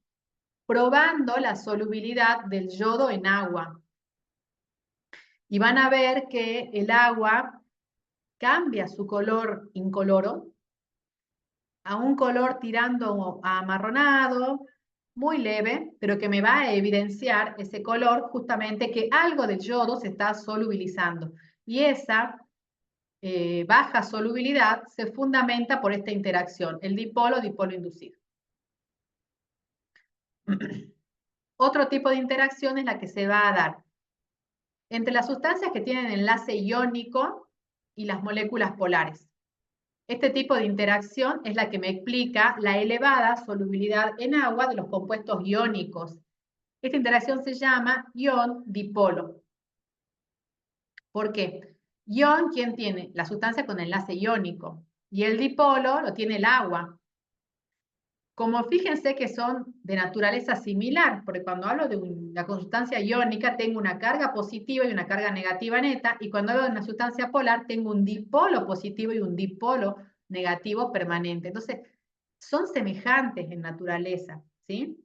probando la solubilidad del yodo en agua. Y van a ver que el agua cambia su color incoloro a un color tirando a amarronado, muy leve, pero que me va a evidenciar ese color justamente que algo del yodo se está solubilizando. Y esa baja solubilidad se fundamenta por esta interacción, el dipolo-dipolo inducido. Otro tipo de interacción es la que se va a dar entre las sustancias que tienen enlace iónico y las moléculas polares. Este tipo de interacción es la que me explica la elevada solubilidad en agua de los compuestos iónicos. Esta interacción se llama ión-dipolo. ¿Por qué? Ión, ¿quién tiene? La sustancia con enlace iónico. Y el dipolo lo tiene el agua. Como fíjense que son de naturaleza similar, porque cuando hablo de una sustancia iónica tengo una carga positiva y una carga negativa neta, y cuando hablo de una sustancia polar tengo un dipolo positivo y un dipolo negativo permanente. Entonces, son semejantes en naturaleza, ¿sí?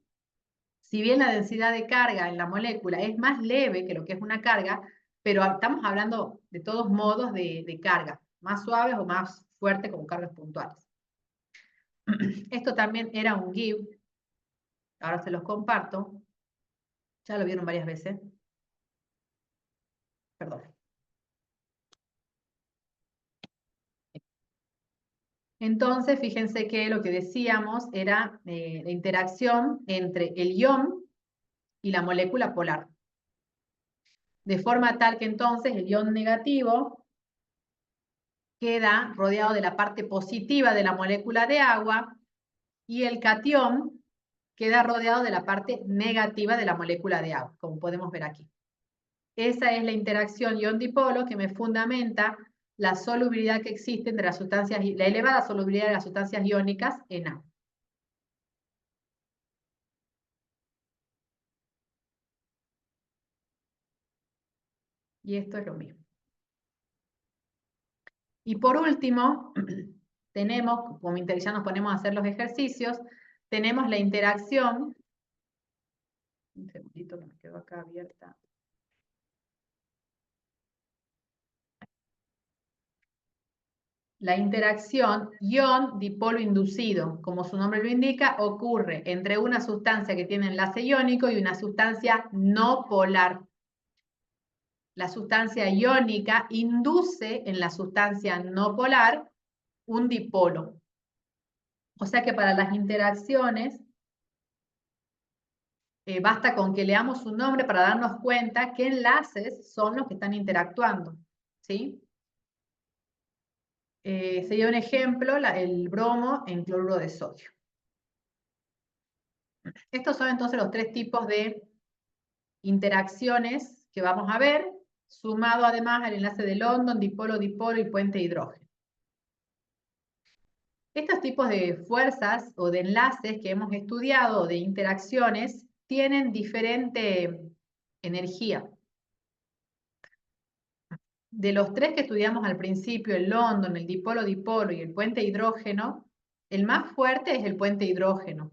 Si bien la densidad de carga en la molécula es más leve que lo que es una carga, pero estamos hablando de todos modos de carga, más suaves o más fuertes como cargas puntuales. Esto también era un give, ahora se los comparto, ya lo vieron varias veces. Perdón. Entonces, fíjense que lo que decíamos era la interacción entre el ión y la molécula polar. De forma tal que entonces el ión negativo queda rodeado de la parte positiva de la molécula de agua y el catión queda rodeado de la parte negativa de la molécula de agua, como podemos ver aquí. Esa es la interacción ión-dipolo que me fundamenta la solubilidad que existe entre las sustancias, la elevada solubilidad de las sustancias iónicas en agua. Y esto es lo mismo. Y por último, tenemos, como ya nos ponemos a hacer los ejercicios, tenemos la interacción, un segundito que me quedo acá abierta. La interacción ión-dipolo inducido, como su nombre lo indica, ocurre entre una sustancia que tiene enlace iónico y una sustancia no polar. La sustancia iónica induce en la sustancia no polar un dipolo. O sea que para las interacciones basta con que leamos su nombre para darnos cuenta qué enlaces son los que están interactuando, ¿sí? Sería un ejemplo el bromo en cloruro de sodio. Estos son entonces los tres tipos de interacciones que vamos a ver, sumado además al enlace de London, dipolo-dipolo y puente hidrógeno. Estos tipos de fuerzas o de enlaces que hemos estudiado, o de interacciones, tienen diferente energía. De los tres que estudiamos al principio, el London, el dipolo-dipolo y el puente hidrógeno, el más fuerte es el puente hidrógeno.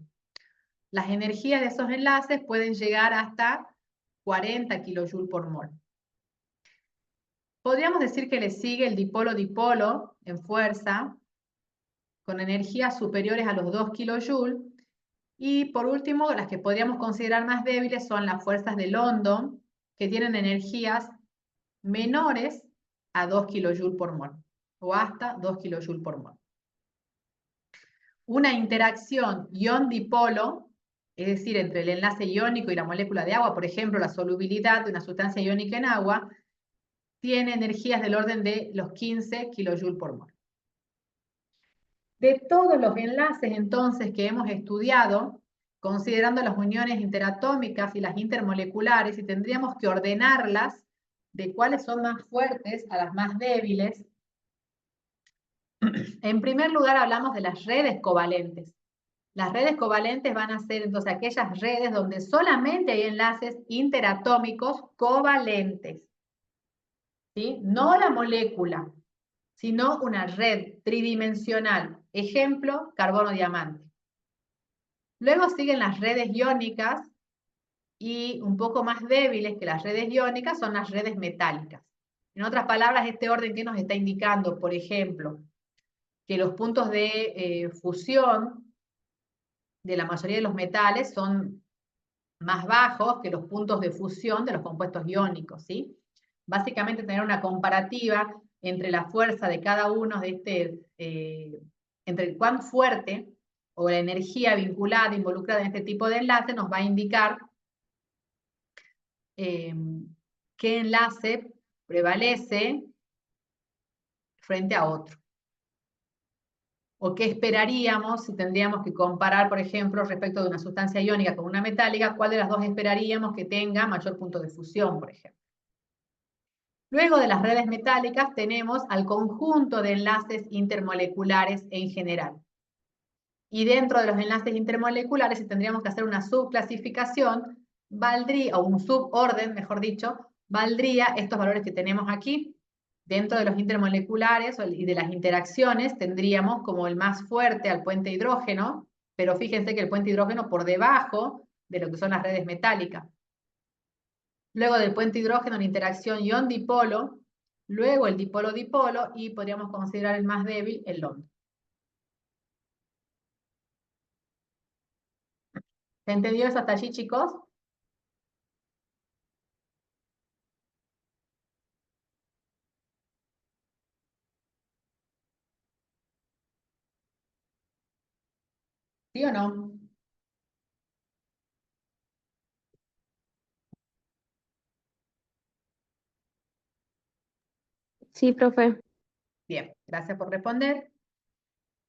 Las energías de esos enlaces pueden llegar hasta 40 kJ por mol. Podríamos decir que le sigue el dipolo-dipolo en fuerza, con energías superiores a los 2 kJ. Y por último, las que podríamos considerar más débiles son las fuerzas de London, que tienen energías menores a 2 kJ por mol, o hasta 2 kJ por mol. Una interacción ion-dipolo, es decir, entre el enlace iónico y la molécula de agua, por ejemplo, la solubilidad de una sustancia iónica en agua, tiene energías del orden de los 15 kJ por mol. De todos los enlaces, entonces, que hemos estudiado, considerando las uniones interatómicas y las intermoleculares, y tendríamos que ordenarlas de cuáles son más fuertes a las más débiles. En primer lugar, hablamos de las redes covalentes. Las redes covalentes van a ser entonces aquellas redes donde solamente hay enlaces interatómicos covalentes. ¿Sí? No la molécula, sino una red tridimensional. Ejemplo, carbono-diamante. Luego siguen las redes iónicas, y un poco más débiles que las redes iónicas son las redes metálicas. En otras palabras, este orden que nos está indicando, por ejemplo, que los puntos de fusión de la mayoría de los metales son más bajos que los puntos de fusión de los compuestos iónicos, ¿sí? Básicamente tener una comparativa entre la fuerza de cada uno de entre cuán fuerte o la energía vinculada, involucrada en este tipo de enlace nos va a indicar qué enlace prevalece frente a otro. O qué esperaríamos si tendríamos que comparar, por ejemplo, respecto de una sustancia iónica con una metálica, cuál de las dos esperaríamos que tenga mayor punto de fusión, por ejemplo. Luego de las redes metálicas tenemos al conjunto de enlaces intermoleculares en general. Y dentro de los enlaces intermoleculares, si tendríamos que hacer una subclasificación, valdría, o un suborden, mejor dicho, valdría estos valores que tenemos aquí. Dentro de los intermoleculares y de las interacciones tendríamos como el más fuerte al puente hidrógeno, pero fíjense que el puente hidrógeno por debajo de lo que son las redes metálicas. Luego del puente hidrógeno, la interacción ion-dipolo, luego el dipolo-dipolo, y podríamos considerar el más débil, el London. ¿Se entendió eso hasta allí, chicos? ¿Sí o no? Sí, profe. Bien, gracias por responder.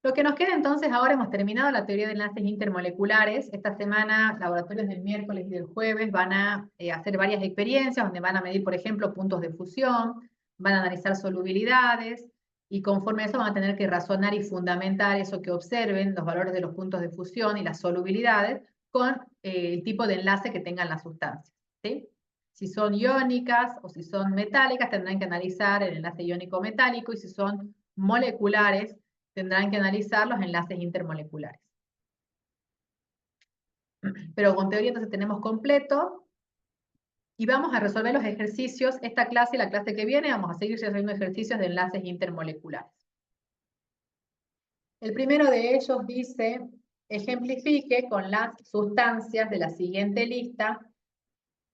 Lo que nos queda entonces, ahora hemos terminado la teoría de enlaces intermoleculares. Esta semana, laboratorios del miércoles y del jueves van a hacer varias experiencias donde van a medir, por ejemplo, puntos de fusión, van a analizar solubilidades, y conforme a eso van a tener que razonar y fundamentar eso que observen, los valores de los puntos de fusión y las solubilidades, con el tipo de enlace que tengan las sustancias, ¿sí? Si son iónicas o si son metálicas, tendrán que analizar el enlace iónico-metálico, y si son moleculares, tendrán que analizar los enlaces intermoleculares. Pero con teoría entonces tenemos completo, y vamos a resolver los ejercicios. Esta clase y la clase que viene vamos a seguir resolviendo ejercicios de enlaces intermoleculares. El primero de ellos dice: ejemplifique con las sustancias de la siguiente lista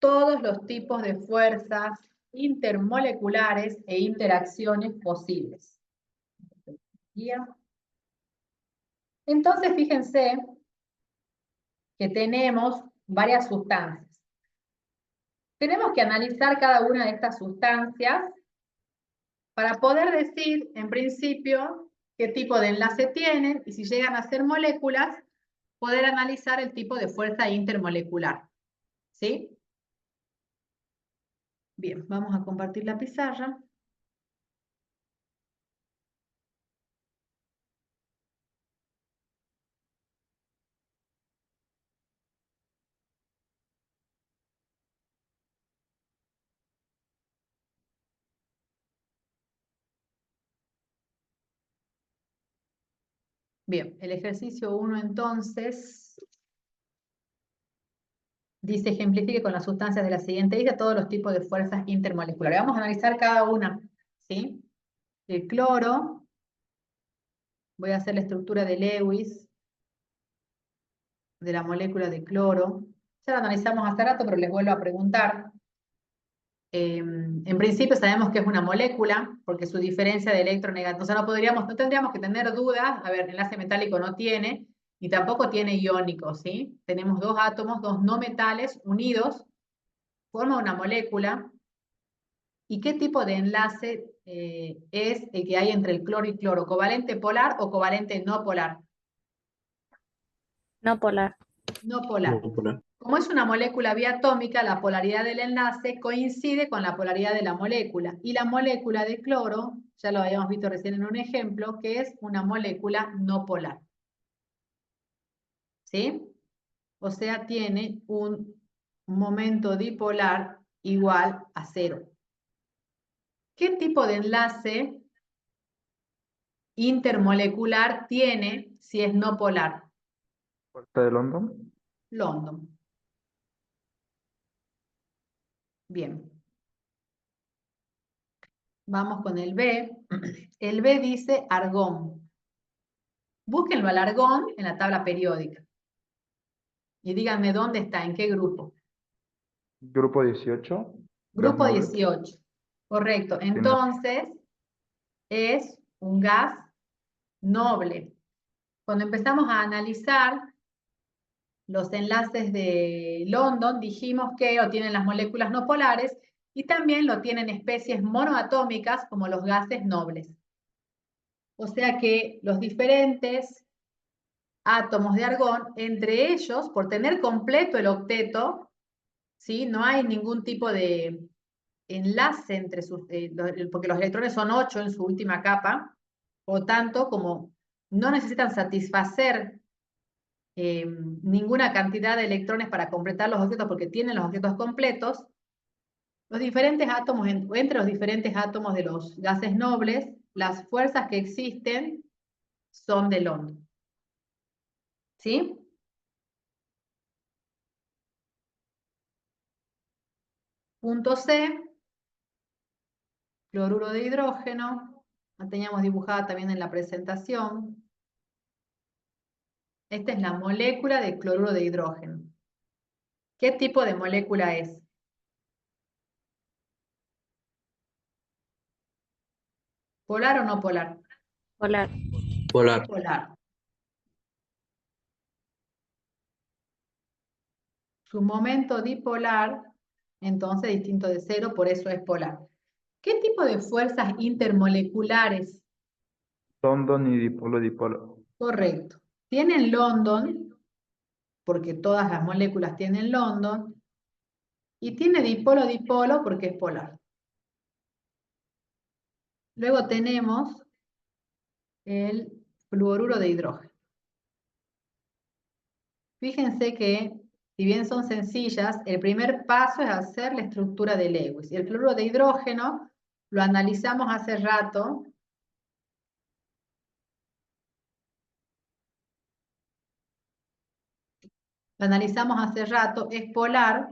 todos los tipos de fuerzas intermoleculares e interacciones posibles. Entonces, fíjense que tenemos varias sustancias. Tenemos que analizar cada una de estas sustancias para poder decir, en principio, qué tipo de enlace tienen, y si llegan a ser moléculas, poder analizar el tipo de fuerza intermolecular. ¿Sí? Bien, vamos a compartir la pizarra. Bien, el ejercicio 1 entonces dice ejemplifique con las sustancias de la siguiente lista todos los tipos de fuerzas intermoleculares. Vamos a analizar cada una, ¿sí? El cloro, voy a hacer la estructura de Lewis, de la molécula de cloro. Ya lo analizamos hace rato, pero les vuelvo a preguntar. En principio sabemos que es una molécula, porque su diferencia de electronegativo, o sea, no tendríamos que tener dudas. A ver, enlace metálico no tiene, y tampoco tiene iónico, ¿sí? Tenemos dos átomos, dos no metales unidos, forma una molécula. ¿Y qué tipo de enlace es el que hay entre el cloro y cloro? ¿Covalente polar o covalente no polar? No polar. No polar. No, polar. Como es una molécula biatómica, la polaridad del enlace coincide con la polaridad de la molécula. Y la molécula de cloro, ya lo habíamos visto recién en un ejemplo, que es una molécula no polar. ¿Sí? O sea, tiene un momento dipolar igual a 0. ¿Qué tipo de enlace intermolecular tiene si es no polar? Puerta de London. London. Bien. Vamos con el B. El B dice argón. Búsquenlo al argón en la tabla periódica. Y díganme dónde está, en qué grupo. Grupo 18. Gas Grupo noble. 18. Correcto. Tiene- Entonces, es un gas noble. Cuando empezamos a analizar los enlaces de London, dijimos que lo tienen las moléculas no polares y también lo tienen especies monoatómicas como los gases nobles. O sea que los diferentes átomos de argón, entre ellos, por tener completo el octeto, ¿sí? No hay ningún tipo de enlace entre sus, porque los electrones son 8 en su última capa, o tanto como no necesitan satisfacer ninguna cantidad de electrones para completar los octetos porque tienen los octetos completos, los diferentes átomos, entre los diferentes átomos de los gases nobles, las fuerzas que existen son de London. ¿Sí? Punto C, cloruro de hidrógeno, la teníamos dibujada también en la presentación. Esta es la molécula de cloruro de hidrógeno. ¿Qué tipo de molécula es? ¿Polar o no polar? Polar. Polar. Polar. Su momento dipolar, entonces distinto de 0, por eso es polar. ¿Qué tipo de fuerzas intermoleculares? London y dipolo, dipolo. Correcto. Tienen London, porque todas las moléculas tienen London, y tiene dipolo, dipolo, porque es polar. Luego tenemos el fluoruro de hidrógeno. Fíjense que, si bien son sencillas, el primer paso es hacer la estructura de Lewis. Y el fluoruro de hidrógeno lo analizamos hace rato. Lo analizamos hace rato, es polar.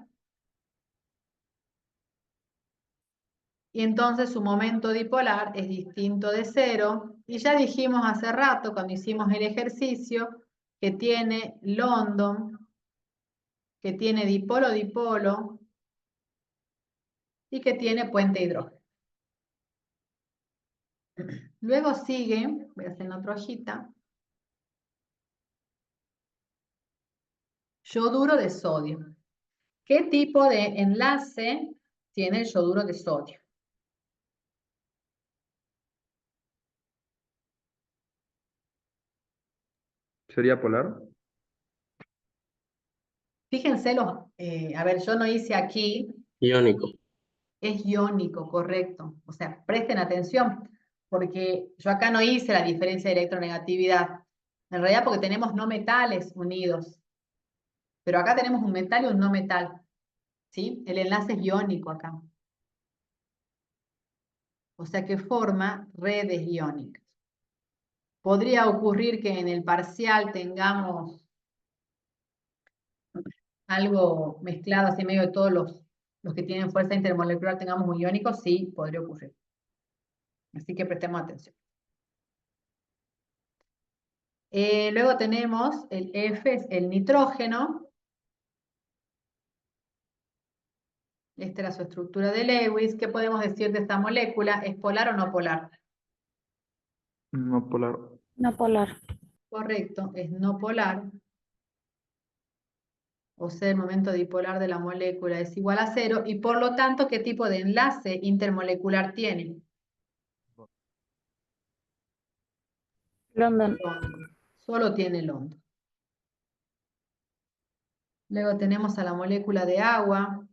Y entonces su momento dipolar es distinto de 0. Y ya dijimos hace rato, cuando hicimos el ejercicio, que tiene London, que tiene dipolo-dipolo, y que tiene puente hidrógeno. Luego sigue, voy a hacer en otra hojita, yoduro de sodio. ¿Qué tipo de enlace tiene el yoduro de sodio? ¿Sería polar? Fíjense a ver, yo no hice aquí, Iónico. es iónico, correcto. O sea, presten atención, porque yo acá no hice la diferencia de electronegatividad. En realidad porque tenemos no metales unidos. Pero acá tenemos un metal y un no metal. ¿Sí? El enlace es iónico acá. O sea que forma redes iónicas. Podría ocurrir que en el parcial tengamos algo mezclado así en medio de todos los que tienen fuerza intermolecular, tengamos un iónico, sí, podría ocurrir. Así que prestemos atención. Luego tenemos el F, es el nitrógeno. Esta era su estructura de Lewis. ¿Qué podemos decir de esta molécula? ¿Es polar o no polar? No polar. No polar. Correcto, es no polar. O sea, el momento dipolar de la molécula es igual a 0, y por lo tanto, ¿qué tipo de enlace intermolecular tiene? London. London. Solo tiene London. Luego tenemos a la molécula de agua.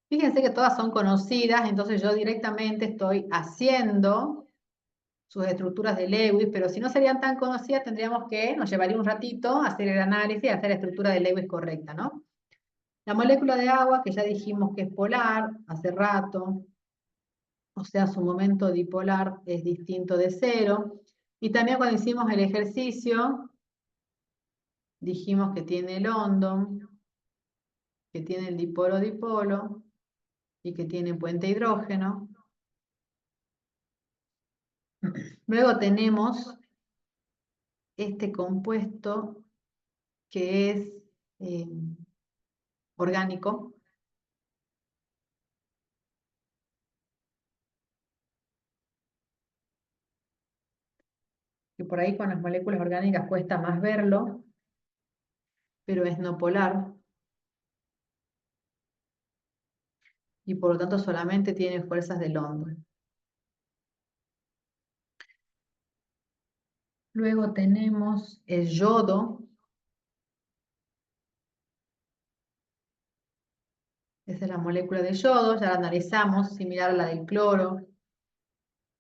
Fíjense que todas son conocidas, entonces yo directamente estoy haciendo sus estructuras de Lewis, pero si no serían tan conocidas, tendríamos que, nos llevaría un ratito hacer el análisis y hacer la estructura de Lewis correcta, ¿no? La molécula de agua, que ya dijimos que es polar hace rato, o sea, su momento dipolar es distinto de 0. Y también cuando hicimos el ejercicio, dijimos que tiene London, que tiene el dipolo-dipolo, y que tiene puente hidrógeno. Luego tenemos este compuesto que es orgánico. Que por ahí con las moléculas orgánicas cuesta más verlo, pero es no polar. Y por lo tanto solamente tiene fuerzas de London. Luego tenemos el yodo. Esa es la molécula de yodo, ya la analizamos, similar a la del cloro.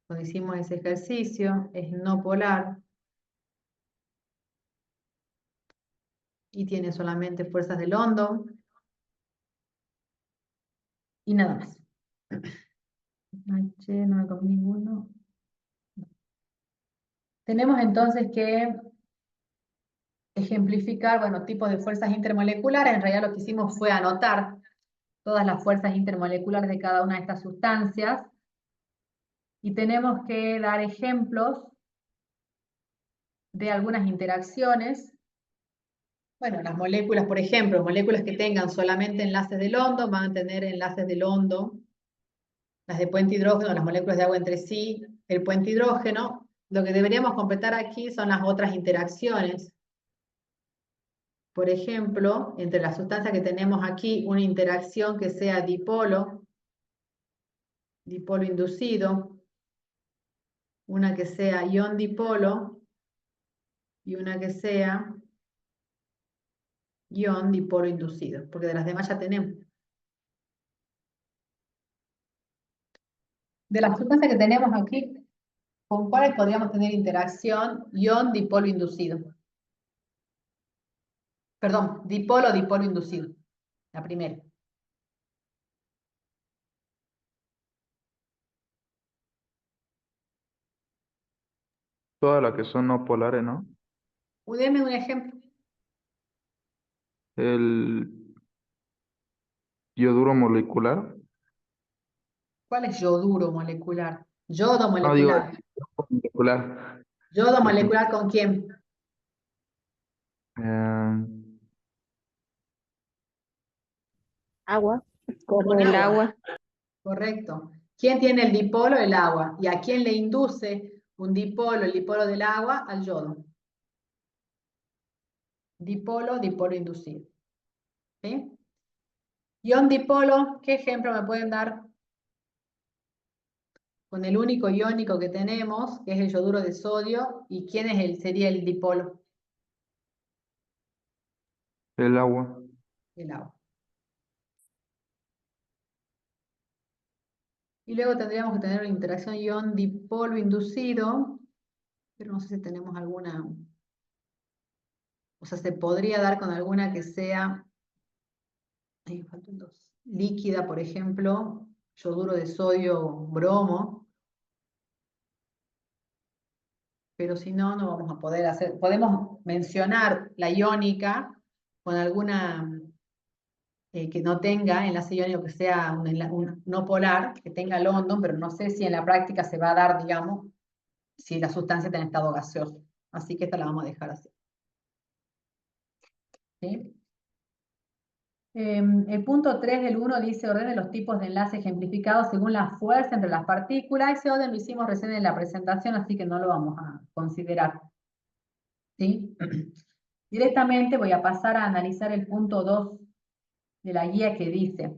Cuando hicimos ese ejercicio, es no polar. Y tiene solamente fuerzas de London. Y nada más. H, no me comí ninguno. Tenemos entonces que ejemplificar, bueno, tipos de fuerzas intermoleculares. En realidad lo que hicimos fue anotar todas las fuerzas intermoleculares de cada una de estas sustancias. Y tenemos que dar ejemplos de algunas interacciones. Bueno, las moléculas, por ejemplo, moléculas que tengan solamente enlaces de London van a tener enlaces de London. Las de puente hidrógeno, las moléculas de agua entre sí, el puente hidrógeno. Lo que deberíamos completar aquí son las otras interacciones. Por ejemplo, entre las sustancias que tenemos aquí, una interacción que sea dipolo inducido, una que sea ion dipolo y una que sea ion dipolo inducido, porque de las demás ya tenemos. De las sustancias que tenemos aquí, ¿con cuáles podríamos tener interacción ion dipolo inducido? Perdón, dipolo inducido. La primera. Todas las que son no polares, ¿no? Deme un ejemplo. El yoduro molecular. ¿Cuál es yoduro molecular? Yodo No, digo, molecular. molecular. ¿Yodo Por ejemplo, molecular con quién? eh, Agua. Con El agua. agua. Correcto. ¿Quién tiene el dipolo? El agua. ¿Y a quién le induce un dipolo, el dipolo del agua? Al yodo. Dipolo inducido. ¿Sí? Ion dipolo, ¿qué ejemplo me pueden dar? Con el único iónico que tenemos, que es el yoduro de sodio, ¿y quién es sería el dipolo? El agua. El agua. Y luego tendríamos que tener una interacción ion-dipolo inducido, pero no sé si tenemos alguna, o sea, se podría dar con alguna que sea, ahí faltan dos, líquida, por ejemplo, yoduro de sodio, bromo, pero si no, no vamos a poder hacer, podemos mencionar la iónica con alguna que no tenga enlace iónico, que sea un no polar, que tenga London, pero no sé si en la práctica se va a dar, digamos, si la sustancia está en estado gaseoso. Así que esta la vamos a dejar así. ¿Sí? El punto 3 del 1 dice ordene los tipos de enlace ejemplificados según la fuerza entre las partículas. Ese orden lo hicimos recién en la presentación, así que no lo vamos a considerar. ¿Sí? Directamente voy a pasar a analizar el punto 2 de la guía que dice: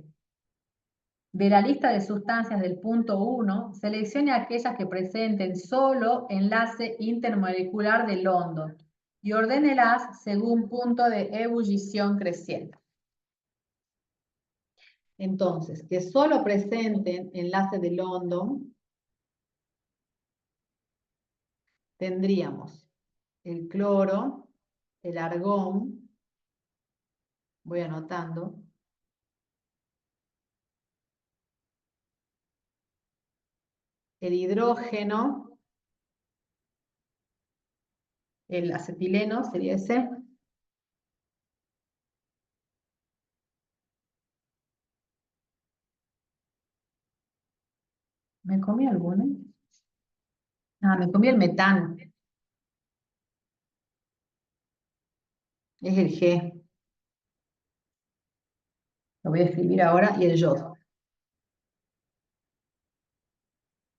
de la lista de sustancias del punto 1, seleccione aquellas que presenten solo enlace intermolecular de London y ordénelas según punto de ebullición creciente. Entonces, que solo presenten enlace de London, tendríamos el cloro, el argón, voy anotando, el hidrógeno, el acetileno sería ese, ¿me comí alguno? Ah, me comí el metano, es el G. Lo voy a escribir ahora, y el yodo.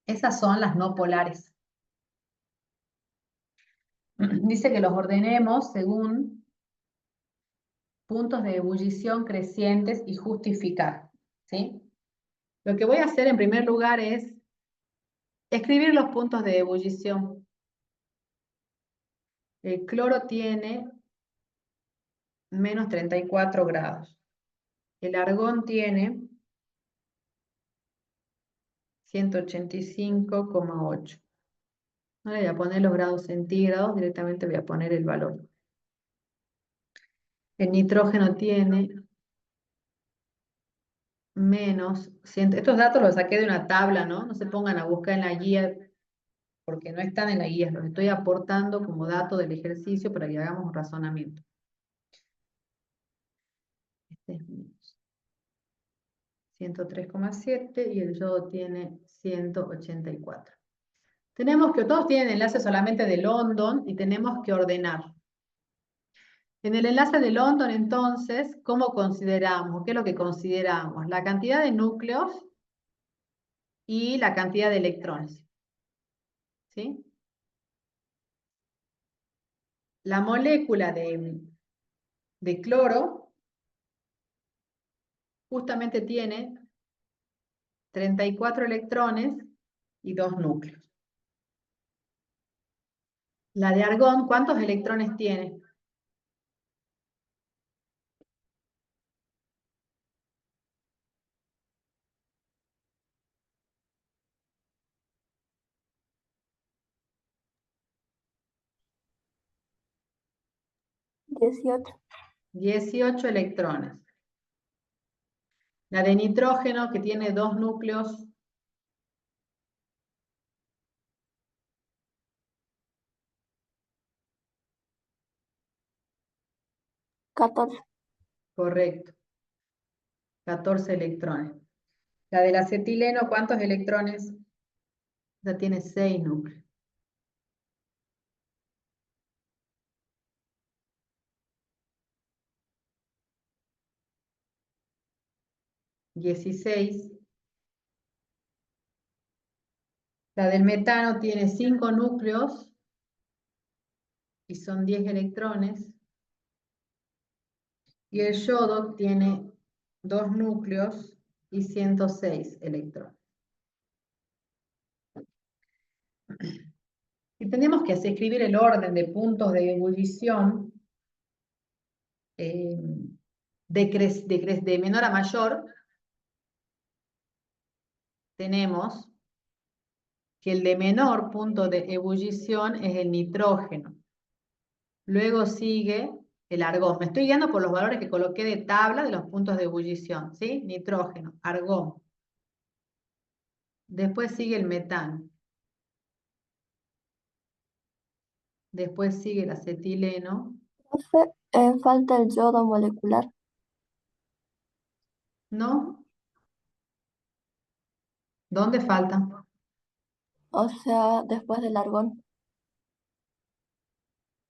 Esas son las no polares. Dice que los ordenemos según puntos de ebullición crecientes y justificar. ¿Sí? Lo que voy a hacer en primer lugar es escribir los puntos de ebullición. El cloro tiene menos 34 grados. El argón tiene 185,8. No le voy a poner los grados centígrados, directamente voy a poner el valor. El nitrógeno tiene menos 100. Estos datos los saqué de una tabla, ¿no? No se pongan a buscar en la guía, porque no están en la guía, los estoy aportando como dato del ejercicio para que hagamos un razonamiento. Este es menos 103,7 y el yodo tiene 184. Tenemos que, todos tienen enlace solamente de London y tenemos que ordenar. En el enlace de London, entonces, ¿cómo consideramos? ¿Qué es lo que consideramos? La cantidad de núcleos y la cantidad de electrones. ¿Sí? La molécula de cloro justamente tiene 34 electrones y 2 núcleos. La de argón, ¿cuántos electrones tiene? ¿18? 18 electrones. La de nitrógeno, que tiene 2 núcleos, ¿14? correcto, 14 electrones. La del acetileno, ¿cuántos electrones? Ya tiene 6 núcleos. ¿16? La del metano tiene 5 núcleos y son 10 electrones. Y el yodo tiene 2 núcleos y 106 electrones. Y tenemos que escribir el orden de puntos de ebullición de menor a mayor, tenemos que el de menor punto de ebullición es el nitrógeno. Luego sigue el argón. Me estoy guiando por los valores que coloqué de tabla de los puntos de ebullición, ¿sí? Nitrógeno, argón. Después sigue el metano. Después sigue el acetileno. Profe, falta el yodo molecular. ¿No? ¿Dónde falta? O sea, después del argón.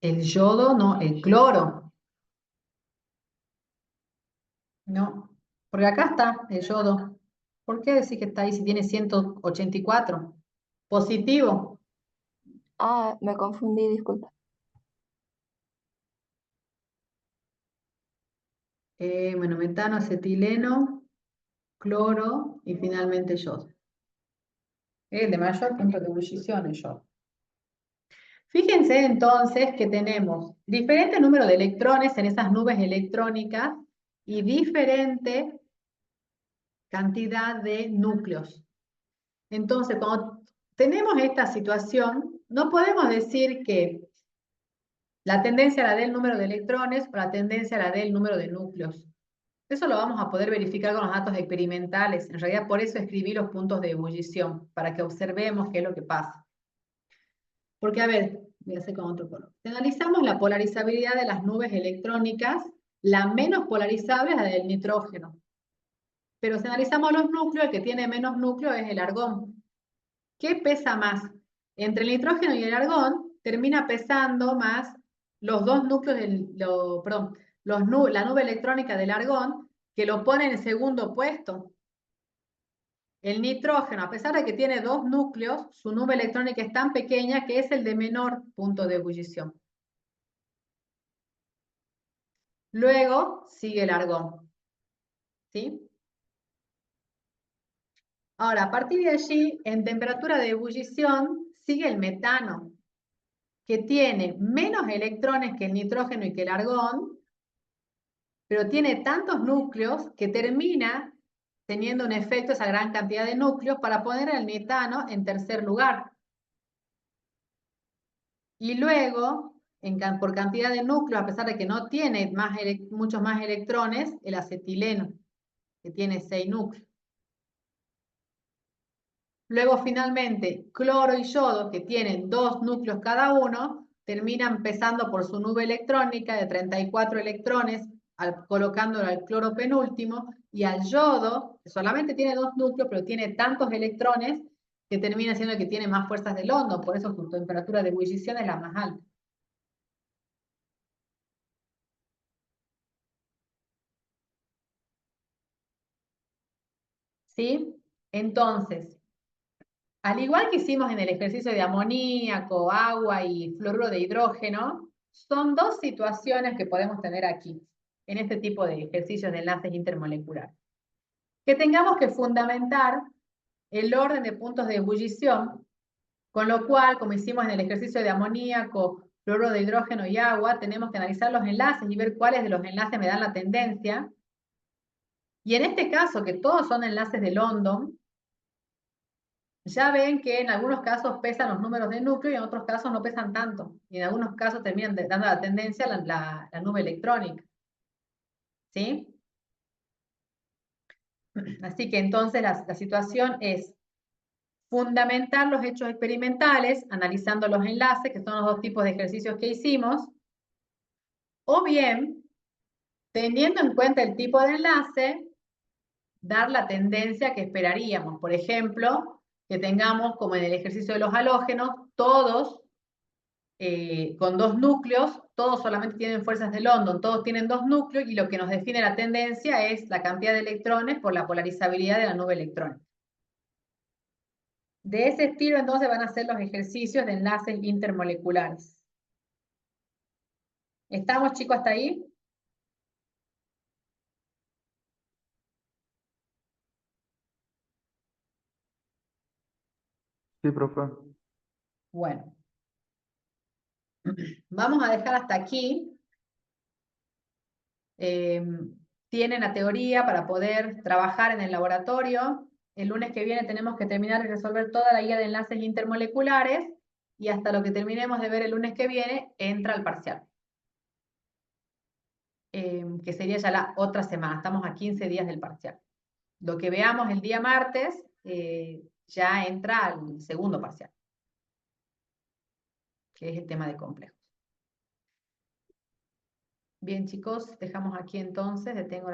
El yodo, no, el cloro. No, porque acá está el yodo. ¿Por qué decís que está ahí si tiene 184? Positivo. Ah, me confundí, disculpa. Bueno, metano, acetileno, cloro y finalmente yodo. El de mayor punto de ebullición, el yodo. Fíjense entonces que tenemos diferente número de electrones en esas nubes electrónicas y diferente cantidad de núcleos. Entonces, cuando tenemos esta situación, no podemos decir que la tendencia la dé el número de electrones o la tendencia la dé el número de núcleos. Eso lo vamos a poder verificar con los datos experimentales. En realidad, por eso escribí los puntos de ebullición, para que observemos qué es lo que pasa. Porque, a ver, voy a hacer con otro color. Si analizamos la polarizabilidad de las nubes electrónicas, la menos polarizable es la del nitrógeno. Pero si analizamos los núcleos, el que tiene menos núcleo es el argón. ¿Qué pesa más? Entre el nitrógeno y el argón termina pesando más los dos núcleos, la nube electrónica del argón, que lo pone en el segundo puesto. El nitrógeno, a pesar de que tiene dos núcleos, su nube electrónica es tan pequeña que es el de menor punto de ebullición. Luego sigue el argón. ¿Sí? Ahora, a partir de allí, en temperatura de ebullición, sigue el metano, que tiene menos electrones que el nitrógeno y que el argón, pero tiene tantos núcleos que termina teniendo un efecto esa gran cantidad de núcleos para poner al metano en tercer lugar. Y luego, por cantidad de núcleos, a pesar de que no tiene muchos más electrones, el acetileno, que tiene 6 núcleos. Luego, finalmente, cloro y yodo, que tienen 2 núcleos cada uno, terminan pesando por su nube electrónica de 34 electrones, colocándolo al cloro penúltimo, y al yodo, que solamente tiene 2 núcleos, pero tiene tantos electrones, que termina siendo el que tiene más fuerzas de London, por eso su temperatura de ebullición es la más alta. ¿Sí? Entonces, al igual que hicimos en el ejercicio de amoníaco, agua y fluoruro de hidrógeno, son dos situaciones que podemos tener aquí, en este tipo de ejercicios de enlaces intermoleculares. Que tengamos que fundamentar el orden de puntos de ebullición, con lo cual, como hicimos en el ejercicio de amoníaco, fluoruro de hidrógeno y agua, tenemos que analizar los enlaces y ver cuáles de los enlaces me dan la tendencia. Y en este caso, que todos son enlaces de London, ya ven que en algunos casos pesan los números de núcleo y en otros casos no pesan tanto. Y en algunos casos terminan dando la tendencia a la nube electrónica. ¿Sí? Así que entonces la situación es fundamentar los hechos experimentales, analizando los enlaces, que son los dos tipos de ejercicios que hicimos, o bien, teniendo en cuenta el tipo de enlace, dar la tendencia que esperaríamos. Por ejemplo, que tengamos, como en el ejercicio de los halógenos, todos con 2 núcleos, todos solamente tienen fuerzas de London, todos tienen 2 núcleos, y lo que nos define la tendencia es la cantidad de electrones por la polarizabilidad de la nube electrónica. De ese estilo, entonces, van a ser los ejercicios de enlaces intermoleculares. ¿Estamos, chicos, hasta ahí? Sí, profe. Bueno. Vamos a dejar hasta aquí. tienen la teoría para poder trabajar en el laboratorio. El lunes que viene tenemos que terminar de resolver toda la guía de enlaces intermoleculares y hasta lo que terminemos de ver el lunes que viene entra al parcial. Que sería ya la otra semana, estamos a 15 días del parcial. Lo que veamos el día martes ya entra al segundo parcial, que es el tema de complejos. Bien, chicos, dejamos aquí entonces, detengo la